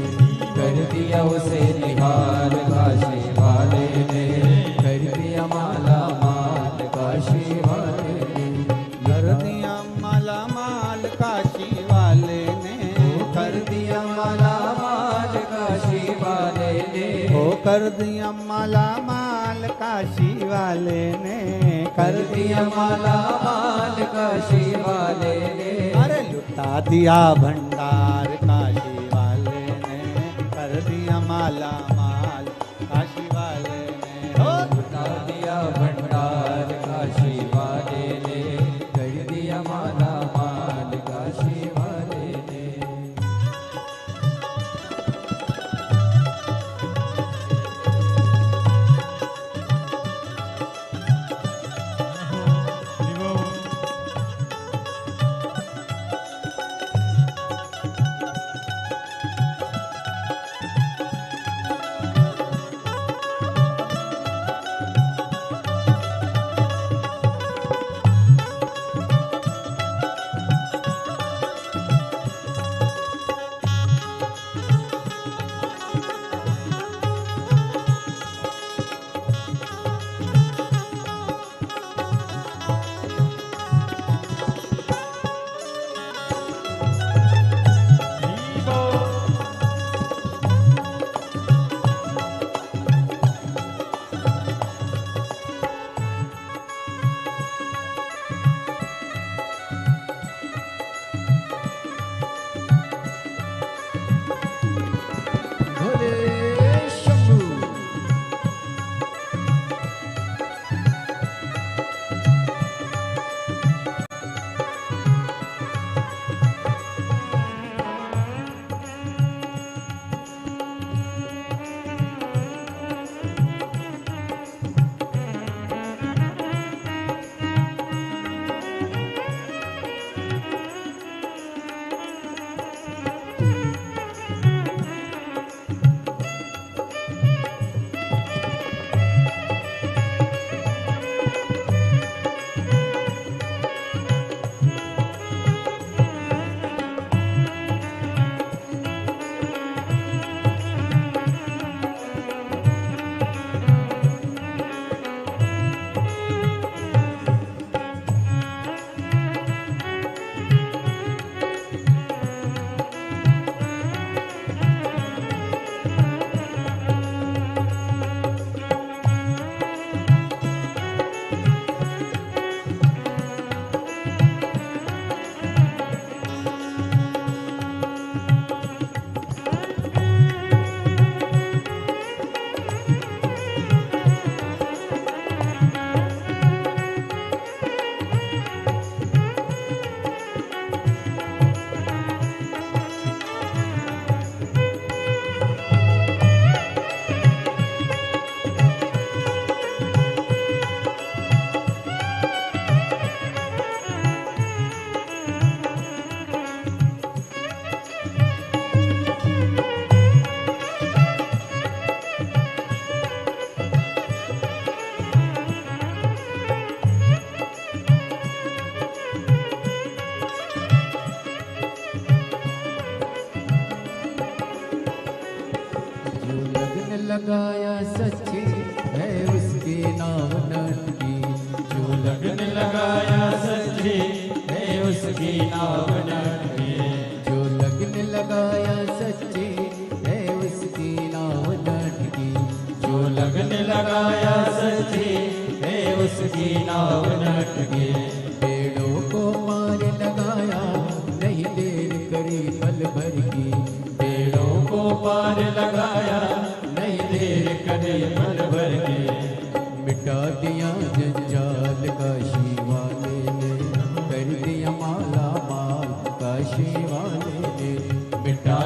कर दिया उसे निहाल काशी वाले ने। कर दिया माला माल काशी वाले ने। कर दिया माला माल काशी वाले ने। कर दिया माला माल काशी वाले ने। ओ कर दिया माला माल काशी वाले ने। कर दिया माला माल काशी वाले ने। अरे लुटा दिया भंडार काशी वाले ने। कर दिया माला माल काशी वाले ने। हो लुटा दिया भंडार काशी वाले ने। कर दिया माला माल काशी वाले ने। भोले शंभू। लगाया सच्ची है उसके नाव नटकी। जो लगन लगाया सच्ची है उसकी नाव नटकी। जो लगन लगाया सच्ची है उसकी नाव नटकी। जो लगन लगाया सच्ची है उसकी नाव नटकी। पेड़ों को मार लगाया नहीं देर करी पल भर की। पेड़ों को पार लगाया देर करे पल भर के। मिटा दिया जंजाल काशी वाले ने। कर दिया माला माल काशी वाले ने। मिटा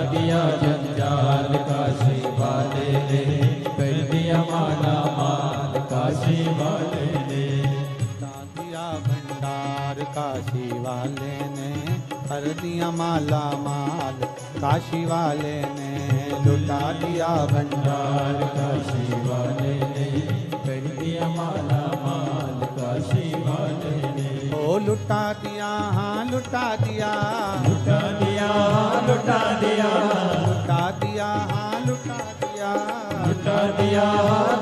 कर दिया माला माल, काशी वाले ने लुटा दिया भंडार, काशी वाले ने कर दिया माला माल, काशी वाले ने ओ लुटा दिया, हाँ लुटा दिया, लुटा दिया, लुटा दिया, लुटा दिया, हाँ लुटा दिया, लुटा दिया,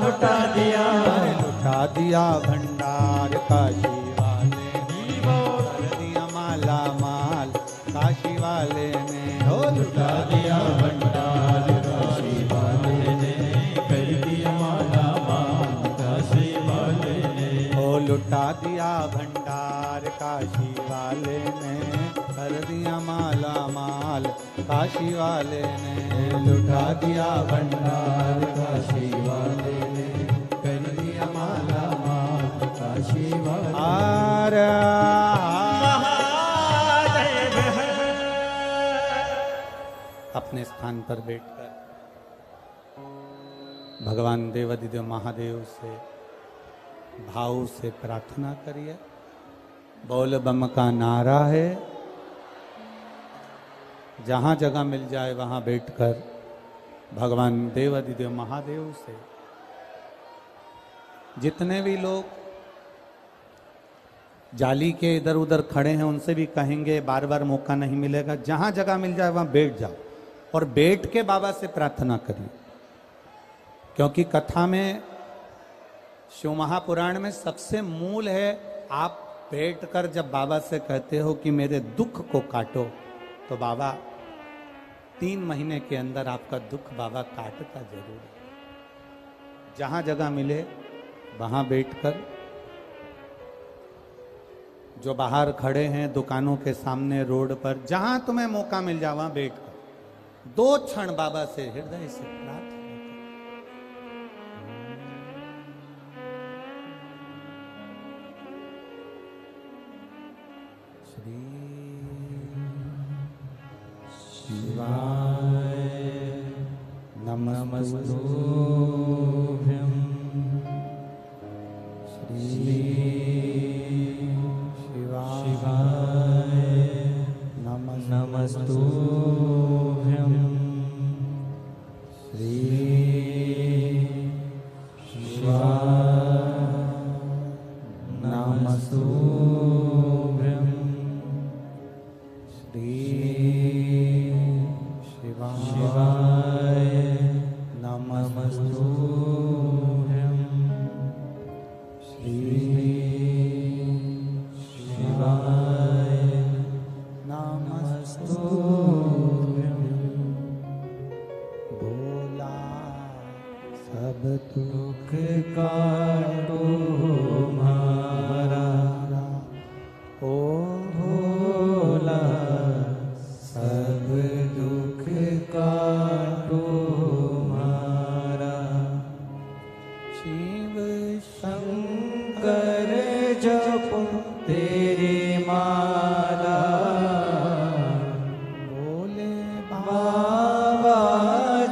लुटा दिया, अरे लुटा दिया भंडार, काशी वाले ने कर दिया माला माल, काशी वाले ने हो लुटा दिया भंडार, काशी वाले ने कर दिया माला माल, काशी वाले ने ओ लुटा दिया भंडार, काशी वाले ने कर दिया माला माल, काशी वाले ने लुटा दिया भंडार, काशी वाले ने कर दिया माला माल, काशी वाले आर अपने स्थान पर बैठकर भगवान देवाधिदेव महादेव से भाव से प्रार्थना करिए। बोल बम का नारा है, जहाँ जगह मिल जाए वहाँ बैठकर भगवान देवाधिदेव महादेव से, जितने भी लोग जाली के इधर उधर खड़े हैं उनसे भी कहेंगे, बार बार मौका नहीं मिलेगा, जहाँ जगह मिल जाए वहाँ बैठ जाओ और बैठ के बाबा से प्रार्थना करिए। क्योंकि कथा में, शिव महापुराण में सबसे मूल है, आप बैठकर जब बाबा से कहते हो कि मेरे दुख को काटो, तो बाबा 3 महीने के अंदर आपका दुख बाबा काटता जरूर है। जहां जगह मिले वहां बैठकर, जो बाहर खड़े हैं दुकानों के सामने, रोड पर, जहां तुम्हें मौका मिल जाए वहां बैठकर 2 क्षण बाबा से हृदय से प्रार्थना करो। श्री शिवाय नमस्तुभ्यं, श्री शिवाय नमस्तुभ्यं, श्री शिवाय नमस्तुभ्यं, श्री शिवाय नमस्तुभ्यं, श्री शिवाय नमस्तुभ्यं। भोला सब दुख काटो हमारा, ओ भोला सब दुख काटो हमारा। शिव शंकर जपो तेरी माला, बोले बाबा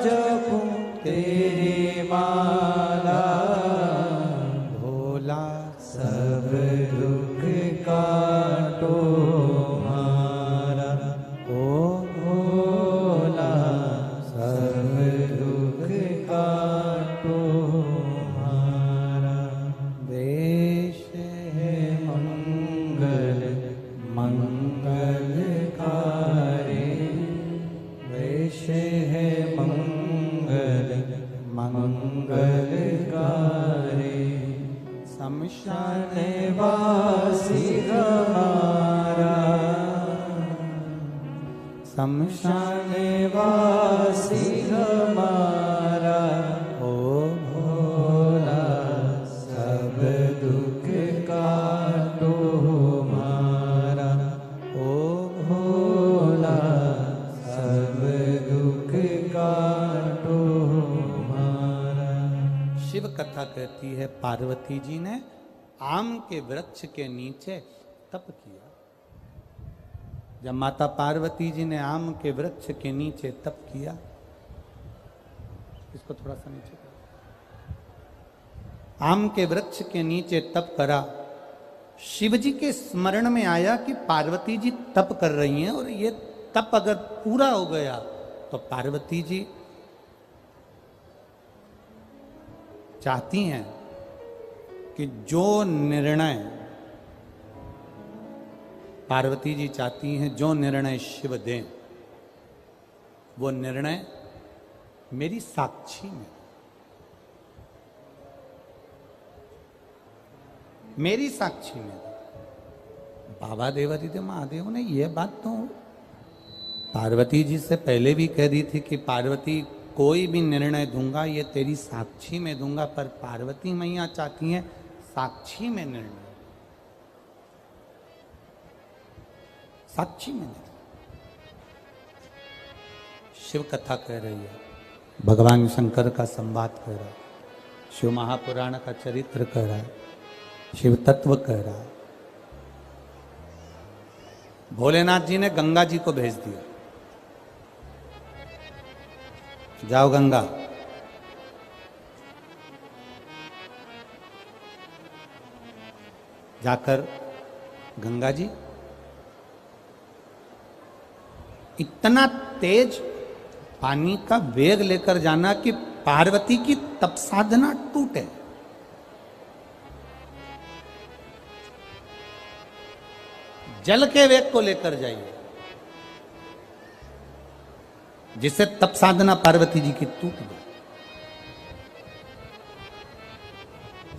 जपो तेरी माला, भोला सब दुख काटो हमारा, ओ भोला सब दुख काटो हमारा। वेश है मंगल मंगलकारी, वेश है मंगल मंगलकारी, शमशान वासी हमारा, शमशान वासी हमारा, ओ भोला सब दुख काटो हमारा, ओ भोला सब दुख काटो हमारा। शिव कथा कहती है, पार्वती जी ने आम के वृक्ष के नीचे तप किया। जब माता पार्वती जी ने आम के वृक्ष के नीचे तप किया, इसको थोड़ा सा नीचे करो। आम के वृक्ष के नीचे तप करा, शिव जी के स्मरण में आया कि पार्वती जी तप कर रही हैं और ये तप अगर पूरा हो गया तो पार्वती जी चाहती हैं कि जो निर्णय पार्वती जी चाहती हैं, जो निर्णय शिव दें, वो निर्णय मेरी साक्षी में, मेरी साक्षी में। बाबा देवादिदेव महादेव ने यह बात तो पार्वती जी से पहले भी कह दी थी कि पार्वती कोई भी निर्णय दूंगा ये तेरी साक्षी में दूंगा, पर पार्वती मैया चाहती हैं साक्षी में निर्णय, साक्षी में निर्णय। शिव कथा कह रही है, भगवान शंकर का संवाद कह रहा है, शिव महापुराण का चरित्र कह रहा है, शिव तत्व कह रहा है। भोलेनाथ जी ने गंगा जी को भेज दिया, जाओ गंगा, जाकर गंगा जी इतना तेज पानी का वेग लेकर जाना कि पार्वती की तप साधना टूटे। जल के वेग को लेकर जाइए जिससे तप साधना पार्वती जी की टूट गई।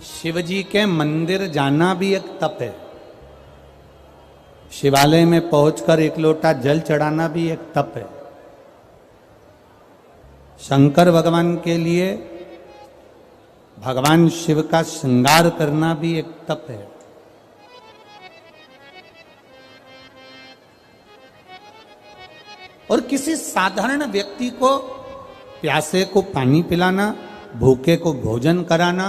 शिव जी के मंदिर जाना भी एक तप है, शिवालय में पहुंचकर एक लोटा जल चढ़ाना भी एक तप है, शंकर भगवान के लिए भगवान शिव का श्रृंगार करना भी एक तप है। और किसी साधारण व्यक्ति को प्यासे को पानी पिलाना, भूखे को भोजन कराना,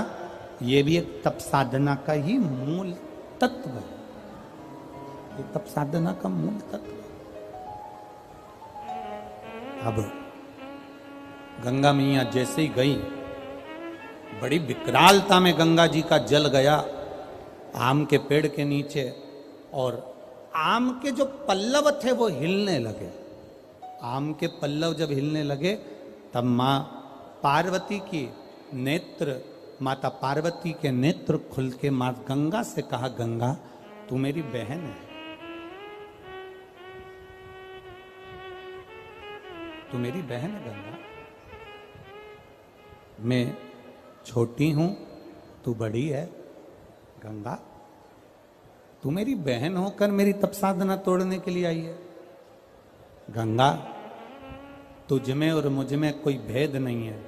यह भी एक तप साधना का ही मूल तत्व है। ये तप साधना का मूल तत्व है। अब गंगा मैया जैसे ही गई, बड़ी विकरालता में गंगा जी का जल गया आम के पेड़ के नीचे, और आम के जो पल्लव थे वो हिलने लगे। आम के पल्लव जब हिलने लगे तब मां पार्वती की नेत्र, माता पार्वती के नेत्र खुल के मां गंगा से कहा, गंगा तू मेरी बहन है, तू मेरी बहन है गंगा, मैं छोटी हूं तू बड़ी है, गंगा तू मेरी बहन होकर मेरी तप साधना तोड़ने के लिए आई है। गंगा तुझ में और मुझ में कोई भेद नहीं है,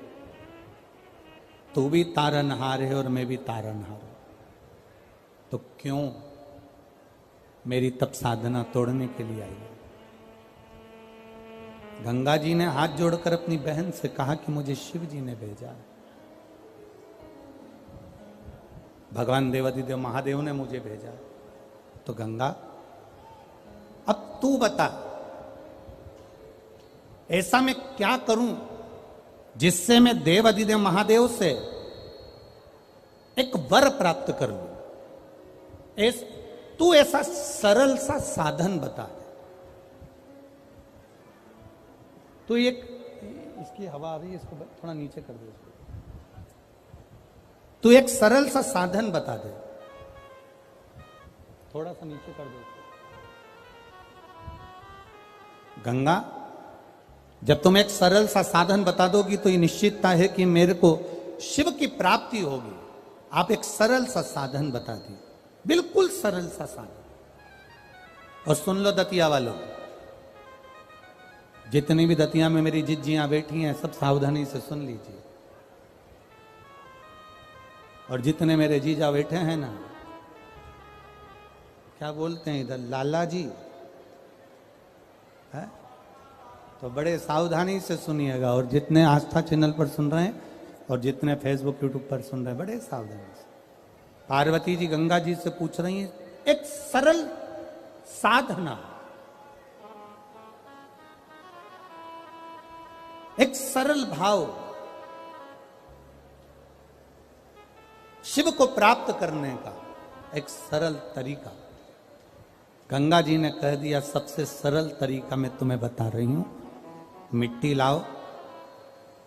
तू भी तारनहार है और मैं भी तारनहार हूं, तो क्यों मेरी तप साधना तोड़ने के लिए आई है। गंगा जी ने हाथ जोड़कर अपनी बहन से कहा कि मुझे शिव जी ने भेजा है, भगवान देवादिदेव महादेव ने मुझे भेजा है। तो गंगा अब तू बता, ऐसा मैं क्या करूं जिससे मैं देवादिदेव महादेव से एक वर प्राप्त कर लूं। तू ऐसा सरल सा साधन बता दे। तो एक इसकी हवा आ रही है, इसको थोड़ा नीचे कर दे। तू एक सरल सा साधन बता दे, थोड़ा सा नीचे कर दे। गंगा जब तुम एक सरल सा साधन बता दोगी तो ये निश्चितता है कि मेरे को शिव की प्राप्ति होगी। आप एक सरल सा साधन बता दी, बिल्कुल सरल सा साधन। और सुन लो दतिया वालों, जितनी भी दतिया में मेरी जिज्जियां बैठी हैं सब सावधानी से सुन लीजिए। और जितने मेरे जीजा बैठे हैं ना, क्या बोलते हैं इधर, लाला जी है, तो बड़े सावधानी से सुनिएगा। और जितने आस्था चैनल पर सुन रहे हैं और जितने फेसबुक यूट्यूब पर सुन रहे हैं, बड़े सावधानी से। पार्वती जी गंगा जी से पूछ रही हैं एक सरल साधना, एक सरल भाव शिव को प्राप्त करने का, एक सरल तरीका गंगा जी ने कह दिया, सबसे सरल तरीका मैं तुम्हें बता रही हूं। मिट्टी लाओ,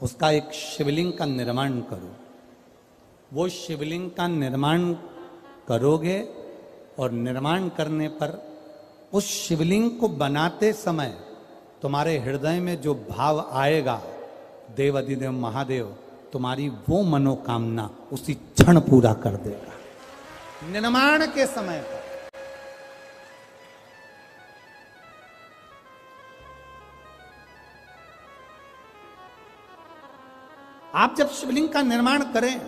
उसका एक शिवलिंग का निर्माण करो। वो शिवलिंग का निर्माण करोगे और निर्माण करने पर उस शिवलिंग को बनाते समय तुम्हारे हृदय में जो भाव आएगा, देव अधिदेव महादेव तुम्हारी वो मनोकामना उसी क्षण पूरा कर देगा। निर्माण के समय पर आप जब शिवलिंग का निर्माण करें,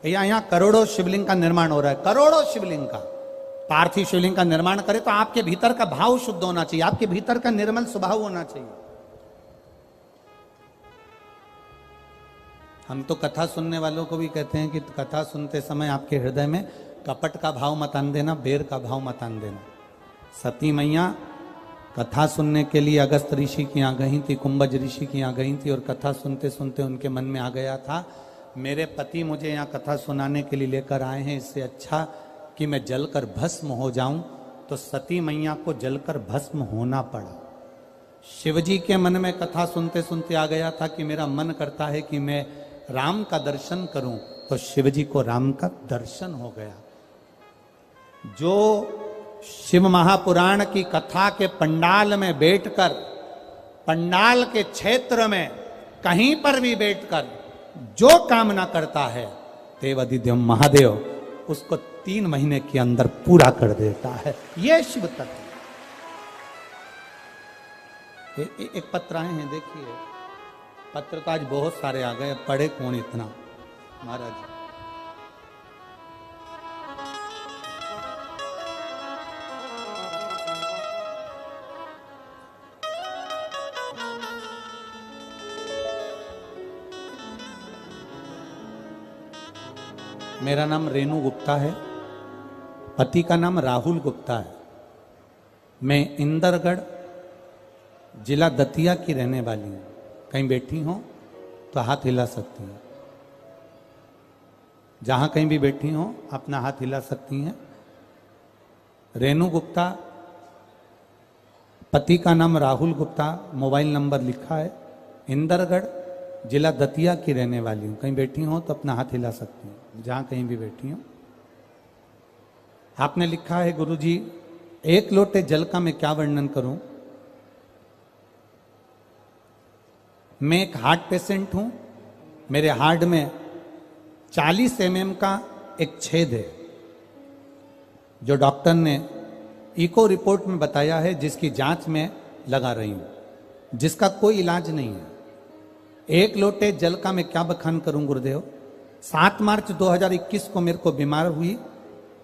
यहां करोड़ों शिवलिंग का निर्माण हो रहा है, करोड़ों शिवलिंग का, पार्थिव शिवलिंग का निर्माण करें तो आपके भीतर का भाव शुद्ध होना चाहिए, आपके भीतर का निर्मल स्वभाव होना चाहिए। हम तो कथा सुनने वालों को भी कहते हैं कि कथा सुनते समय आपके हृदय में कपट का भाव मत आन देना, बेर का भाव मत आन देना। सती मैया कथा सुनने के लिए अगस्त ऋषि की यहाँ गई थी, कुंभज ऋषि की यहाँ गई थी, और कथा सुनते सुनते उनके मन में आ गया था, मेरे पति मुझे यहाँ कथा सुनाने के लिए लेकर आए हैं, इससे अच्छा कि मैं जलकर भस्म हो जाऊं। तो सती मैया को जलकर भस्म होना पड़ा। शिवजी के मन में कथा सुनते सुनते आ गया था कि मेरा मन करता है कि मैं राम का दर्शन करूं, तो शिवजी को राम का दर्शन हो गया। जो शिव महापुराण की कथा के पंडाल में बैठकर, पंडाल के क्षेत्र में कहीं पर भी बैठकर जो कामना करता है, देव अधिदेव महादेव उसको 3 महीने के अंदर पूरा कर देता है। यह शिव तत्व। एक पत्र आए हैं, देखिए पत्र तो आज बहुत सारे आ गए, पढ़े कौन इतना महाराज। मेरा नाम रेणु गुप्ता है, पति का नाम राहुल गुप्ता है। मैं इंदरगढ़ जिला दतिया की रहने वाली हूँ। कहीं बैठी हो तो हाथ हिला सकती हैं, जहां कहीं भी बैठी हो अपना हाथ हिला सकती हैं। रेणु गुप्ता, पति का नाम राहुल गुप्ता, मोबाइल नंबर लिखा है, इंदरगढ़ जिला दतिया की रहने वाली हूं। कहीं बैठी हो तो अपना हाथ हिला सकती हैं, जहां कहीं भी बैठी हो। आपने लिखा है, गुरुजी 1 लोटे जल का मैं क्या वर्णन करूं। मैं एक हार्ट पेशेंट हूं, मेरे हार्ट में 40 mm का एक छेद है, जो डॉक्टर ने इको रिपोर्ट में बताया है, जिसकी जांच में लगा रही हूं, जिसका कोई इलाज नहीं है। 1 लोटे जल का मैं क्या बखान करूं गुरुदेव। 7 मार्च 2021 को मेरे को बीमार हुई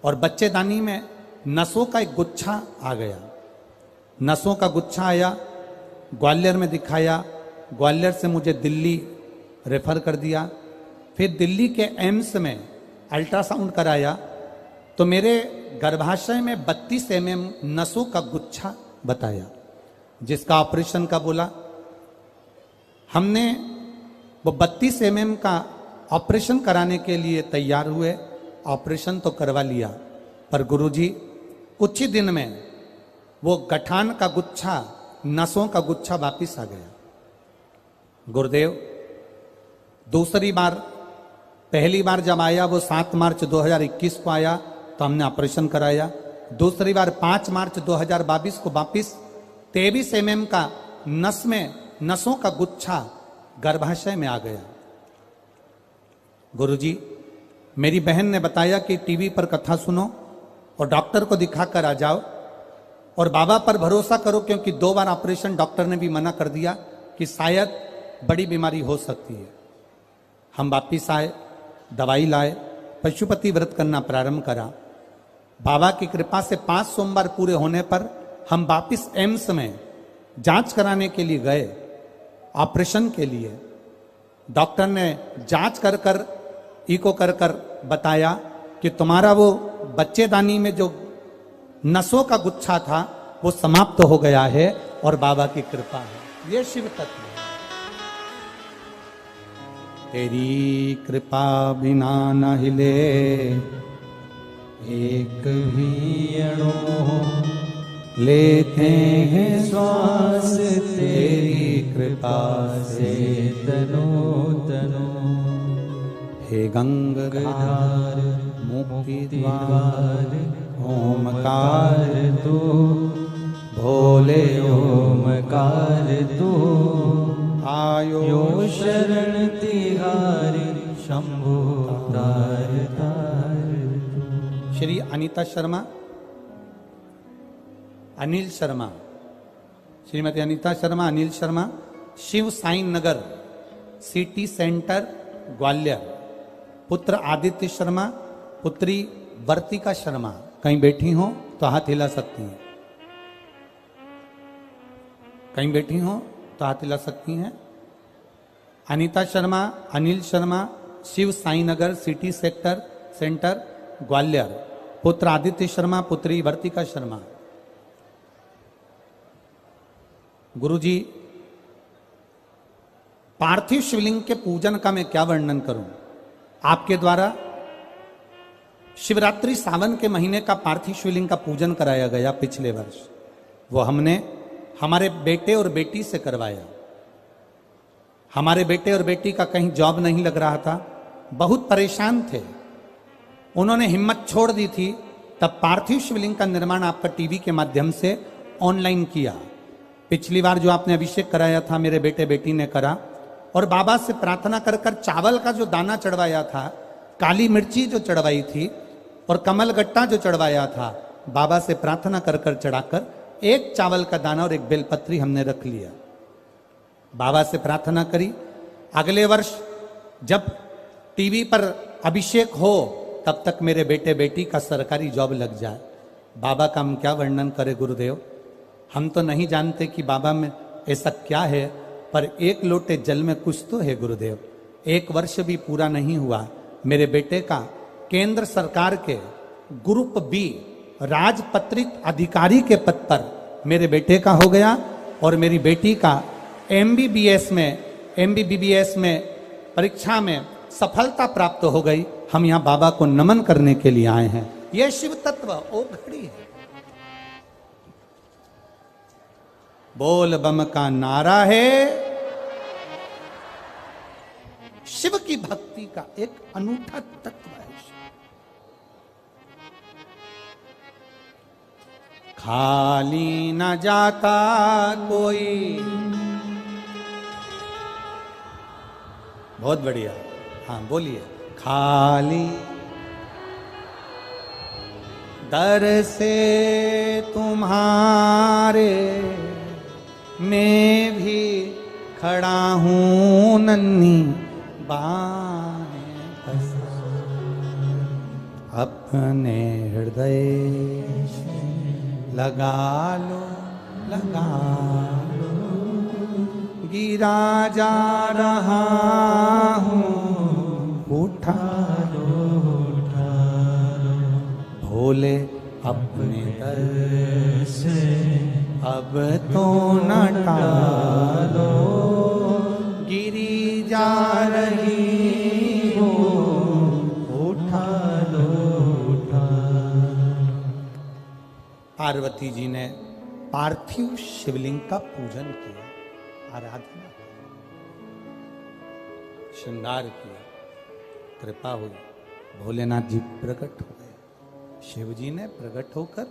और बच्चेदानी में नसों का एक गुच्छा आ गया। नसों का गुच्छा आया, ग्वालियर में दिखाया, ग्वालियर से मुझे दिल्ली रेफर कर दिया। फिर दिल्ली के एम्स में अल्ट्रासाउंड कराया तो मेरे गर्भाशय में 32 mm नसों का गुच्छा बताया, जिसका ऑपरेशन का बोला। हमने वो 32 mm का ऑपरेशन कराने के लिए तैयार हुए, ऑपरेशन तो करवा लिया, पर गुरुजी कुछ ही दिन में वो गठान का गुच्छा, नसों का गुच्छा वापिस आ गया। गुरुदेव दूसरी बार, पहली बार जब आया वो 7 मार्च 2021 को आया तो हमने ऑपरेशन कराया। दूसरी बार 5 मार्च 2022 को वापिस 23 mm का नस में नसों का गुच्छा गर्भाशय में आ गया। गुरुजी, मेरी बहन ने बताया कि टीवी पर कथा सुनो और डॉक्टर को दिखाकर आ जाओ और बाबा पर भरोसा करो, क्योंकि 2 बार ऑपरेशन डॉक्टर ने भी मना कर दिया कि शायद बड़ी बीमारी हो सकती है। हम वापिस आए, दवाई लाए, पशुपति व्रत करना प्रारंभ करा। बाबा की कृपा से 5 सोमवार पूरे होने पर हम वापिस एम्स में जांच कराने के लिए गए, ऑपरेशन के लिए। डॉक्टर ने जांच कर कर, इको कर कर बताया कि तुम्हारा वो बच्चेदानी में जो नसों का गुच्छा था वो समाप्त हो गया है और बाबा की कृपा है। ये शिव तत्व है। तेरी कृपा बिना न हिले एक भी अणु लेते हैं श्वास तेरी कृपा से तनो तनो। हे गंगाधार मुक्ति द्वार ओमकार तू भोले ओमकार तू आयो यो शरण तिहारी शंभु तार तार। Shri Anita Sharma, Anil Sharma, Shrimati Anita Sharma, Anil Sharma, Shiv Sai Nagar city centre Gwalior. पुत्र आदित्य शर्मा, पुत्री वर्तिका शर्मा। कहीं बैठी हो तो हाथ हिला सकती हैं, कहीं बैठी हो तो हाथ हिला सकती हैं। Anita Sharma, Anil Sharma, Shiv Sai Nagar city centre Gwalior. पुत्र आदित्य शर्मा, पुत्री वर्तिका शर्मा। गुरुजी, पार्थिव शिवलिंग के पूजन का मैं क्या वर्णन करूं। आपके द्वारा शिवरात्रि सावन के महीने का पार्थिव शिवलिंग का पूजन कराया गया पिछले वर्ष। वो हमने हमारे बेटे और बेटी से करवाया। हमारे बेटे और बेटी का कहीं जॉब नहीं लग रहा था, बहुत परेशान थे। उन्होंने हिम्मत छोड़ दी थी, तब पार्थिव शिवलिंग का निर्माण आपका टीवी के माध्यम से ऑनलाइन किया। पिछली बार जो आपने अभिषेक कराया था मेरे बेटे बेटी ने करा, और बाबा से प्रार्थना कर कर चावल का जो दाना चढ़वाया था, काली मिर्ची जो चढ़वाई थी और कमल गट्टा जो चढ़वाया था, बाबा से प्रार्थना कर कर चढ़ाकर एक चावल का दाना और एक बेलपत्री हमने रख लिया। बाबा से प्रार्थना करी, अगले वर्ष जब टीवी पर अभिषेक हो तब तक मेरे बेटे बेटी का सरकारी जॉब लग जाए। बाबा का हम क्या वर्णन करें गुरुदेव, हम तो नहीं जानते कि बाबा में ऐसा क्या है, पर एक लोटे जल में कुछ तो है गुरुदेव। एक वर्ष भी पूरा नहीं हुआ, मेरे बेटे का केंद्र सरकार के ग्रुप बी राजपत्रित अधिकारी के पद पर मेरे बेटे का हो गया, और मेरी बेटी का एमबीबीएस में परीक्षा में सफलता प्राप्त हो गई। हम यहाँ बाबा को नमन करने के लिए आए हैं। यह शिव तत्व ओ घड़ी है। बोल बम का नारा है, शिव की भक्ति का एक अनूठा तत्व है। खाली न जाता कोई, बहुत बढ़िया, हाँ बोलिए। खाली दर से तुम्हारे मैं भी खड़ा हूं नन्ही बाएं अपने हृदय लगा लो गिरा जा रहा हूँ उठा लो भोले अपने दर से अब तो न टालो गिरी जा रही हो उठा लो पार्वती जी ने पार्थिव शिवलिंग का पूजन किया, आराधना श्रृंगार किया, कृपा हुई, भोलेनाथ जी प्रकट हो गए। शिव जी ने प्रकट होकर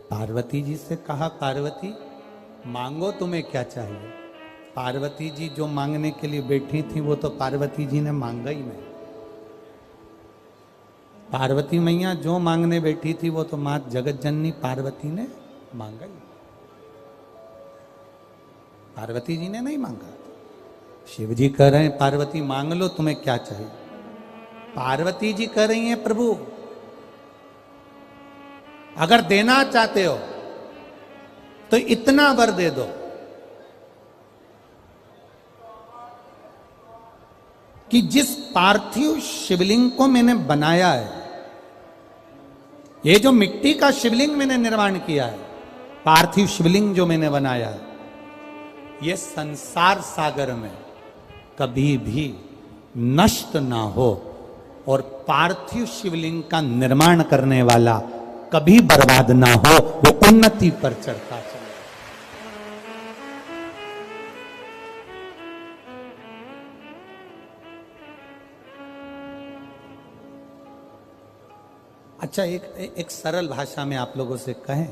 पार्वती जी से कहा, पार्वती मांगो तुम्हें क्या चाहिए। पार्वती जी जो मांगने के लिए बैठी थी वो तो पार्वती जी ने मांगा ही नहीं। पार्वती मैया जो मांगने बैठी थी वो तो मां जगत जननी पार्वती ने मांगा ही, पार्वती जी ने नहीं मांगा। शिव जी कह रहे हैं पार्वती मांग लो तुम्हें क्या चाहिए। पार्वती जी कह रही हैं प्रभु अगर देना चाहते हो तो इतना वर दे दो कि जिस पार्थिव शिवलिंग को मैंने बनाया है, ये जो मिट्टी का शिवलिंग मैंने निर्माण किया है, पार्थिव शिवलिंग जो मैंने बनाया है, ये संसार सागर में कभी भी नष्ट ना हो, और पार्थिव शिवलिंग का निर्माण करने वाला कभी बर्बाद ना हो, वो उन्नति पर चढ़ता चले। अच्छा, एक सरल भाषा में आप लोगों से कहें,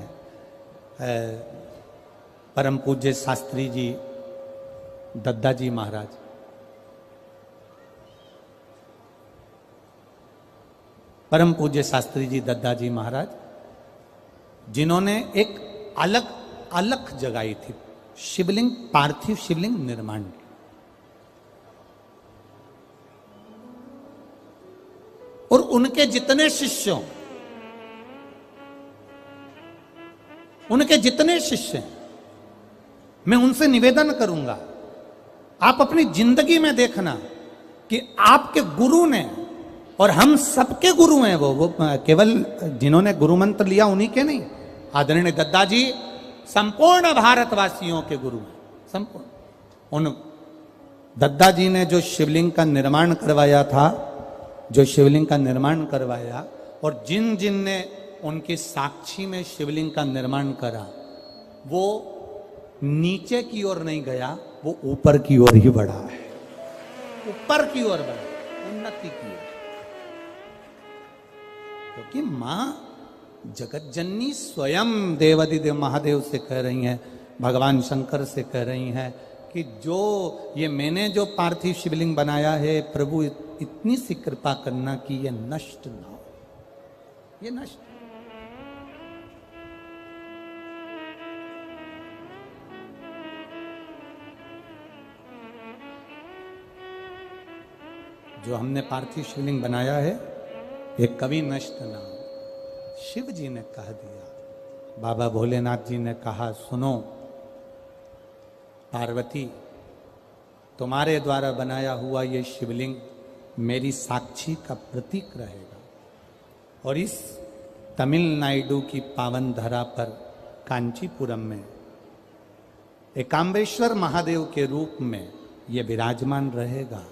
परम पूज्य शास्त्री जी दद्दा जी महाराज, परम पूज्य शास्त्री जी दद्दा जी महाराज, जिन्होंने एक अलग अलग जगाई थी शिवलिंग, पार्थिव शिवलिंग निर्माण की। और उनके जितने शिष्यों, उनके जितने शिष्य हैं, मैं उनसे निवेदन करूंगा, आप अपनी जिंदगी में देखना कि आपके गुरु ने, और हम सबके गुरु हैं वो केवल जिन्होंने गुरु मंत्र लिया उन्हीं के नहीं, आदरणीय दद्दा जी संपूर्ण भारतवासियों के गुरु हैं, संपूर्ण। उन दद्दा जी ने जो शिवलिंग का निर्माण करवाया था, जो शिवलिंग का निर्माण करवाया, और जिन जिन ने उनकी साक्षी में शिवलिंग का निर्माण करा, वो नीचे की ओर नहीं गया, वो ऊपर की ओर ही बढ़ा है, ऊपर की ओर बढ़ा, उन्नति की ओर। क्योंकि मां जगत जननी स्वयं देवादिदेव महादेव से कह रही हैं, भगवान शंकर से कह रही हैं कि जो ये मैंने जो पार्थिव शिवलिंग बनाया है, प्रभु इतनी सी कृपा करना कि ये नष्ट ना हो, ये नष्ट। जो हमने पार्थिव शिवलिंग बनाया है, ये कभी नष्ट ना हो। शिव जी ने कह दिया, बाबा भोलेनाथ जी ने कहा, सुनो पार्वती, तुम्हारे द्वारा बनाया हुआ ये शिवलिंग मेरी साक्षी का प्रतीक रहेगा, और इस तमिलनाडु की पावन धरा पर कांचीपुरम में एकाम्बेश्वर महादेव के रूप में ये विराजमान रहेगा।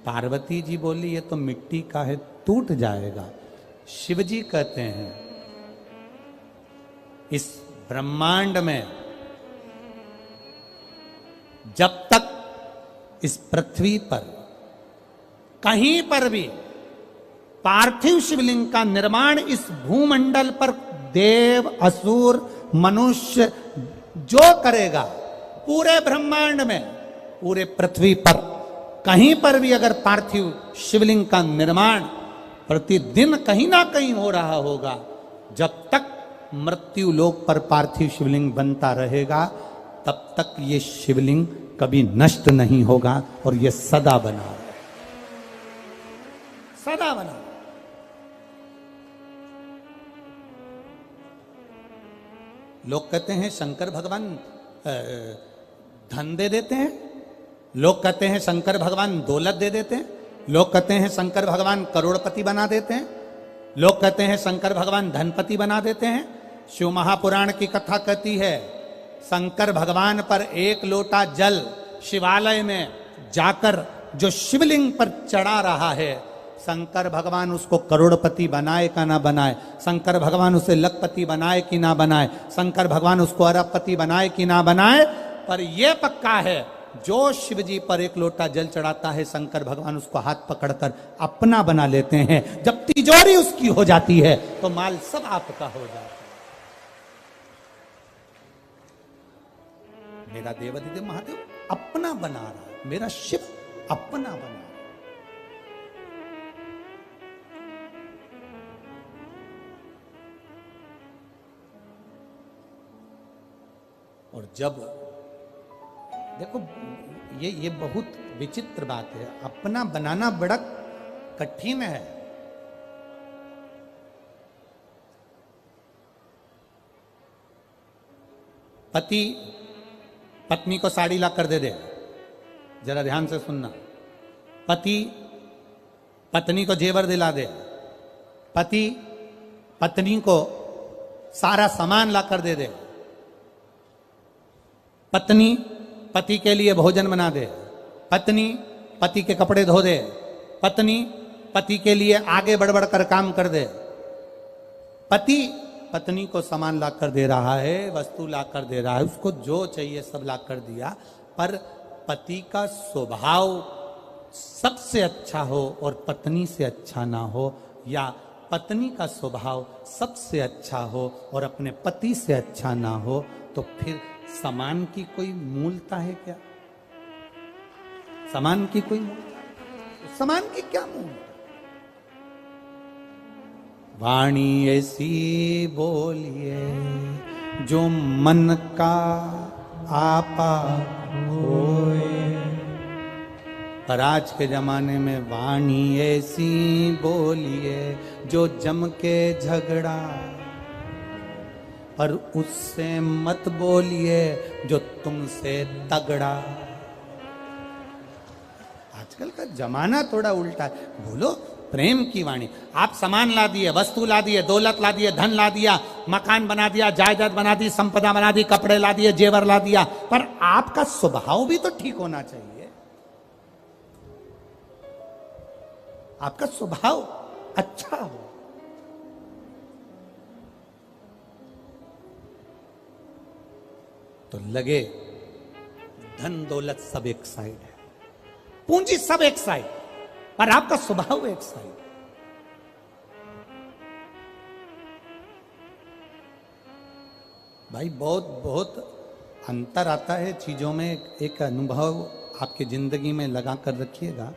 पार्वती जी बोली, ये तो मिट्टी का है, टूट जाएगा। शिव जी कहते हैं, इस ब्रह्मांड में जब तक इस पृथ्वी पर कहीं पर भी पार्थिव शिवलिंग का निर्माण इस भूमंडल पर देव, असुर, मनुष्य जो करेगा, पूरे ब्रह्मांड में, पूरे पृथ्वी पर कहीं पर भी अगर पार्थिव शिवलिंग का निर्माण प्रतिदिन कहीं ना कहीं हो रहा होगा, जब तक मृत्यु लोक पर पार्थिव शिवलिंग बनता रहेगा, तब तक ये शिवलिंग कभी नष्ट नहीं होगा, और ये सदा बना है, सदा बना। लोग कहते हैं शंकर भगवान धन दे देते हैं, लोग कहते हैं शंकर भगवान दौलत दे देते हैं, लोग कहते हैं शंकर भगवान करोड़पति बना देते हैं, लोग कहते हैं शंकर भगवान धनपति बना देते हैं। शिव महापुराण की कथा कहती है, शंकर भगवान पर एक लोटा जल शिवालय में जाकर जो शिवलिंग पर चढ़ा रहा है, शंकर भगवान उसको करोड़पति बनाए का ना बनाए, शंकर भगवान उसे लखपति बनाए कि ना बनाए, शंकर भगवान उसको अरबपति बनाए कि ना बनाए, पर यह पक्का है, जो शिव जी पर एक लोटा जल चढ़ाता है, शंकर भगवान उसको हाथ पकड़कर अपना बना लेते हैं। जब तिजोरी उसकी हो जाती है, तो माल सब आपका हो जाता है। मेरा देवादिदेव महादेव अपना बना रहा है, मेरा शिव अपना बना रहा है। और जब देखो, ये बहुत विचित्र बात है, अपना बनाना बड़ा कठिन है। पति पत्नी को साड़ी ला कर दे दे, जरा ध्यान से सुनना, पति पत्नी को जेवर दिला दे, पति पत्नी को सारा सामान ला कर दे दे, पत्नी पति के लिए भोजन बना दे, पत्नी पति के कपड़े धो दे, पत्नी पति के लिए आगे बढ़ बढ़ कर काम कर दे। पति पत्नी को सामान ला कर दे रहा है, वस्तु ला कर दे रहा है, उसको जो चाहिए सब ला कर दिया, पर पति का स्वभाव सबसे अच्छा हो और पत्नी से अच्छा ना हो, या पत्नी का स्वभाव सबसे अच्छा हो और अपने पति से अच्छा ना हो, तो फिर समान की कोई मूलता है क्या? समान की कोई मूलता? समान की क्या मूलता? वाणी ऐसी बोलिए जो मन का आपा होए। पर आज के जमाने में वाणी ऐसी बोलिए जो जम के झगड़ा, पर उससे मत बोलिए जो तुमसे तगड़ा। आजकल का जमाना थोड़ा उल्टा है। बोलो प्रेम की वाणी। आप सामान ला दिए, वस्तु ला दिए, दौलत ला दिए, धन ला दिया, मकान बना दिया, जायदाद बना दी, संपदा बना दी, कपड़े ला दिए, जेवर ला दिया, पर आपका स्वभाव भी तो ठीक होना चाहिए। आपका स्वभाव अच्छा हो। तो लगे धन दौलत सब एक साइड है, पूंजी सब एक साइड, पर आपका स्वभाव एक साइड। भाई बहुत बहुत अंतर आता है चीजों में। एक अनुभव आपकी जिंदगी में लगा कर रखिएगा।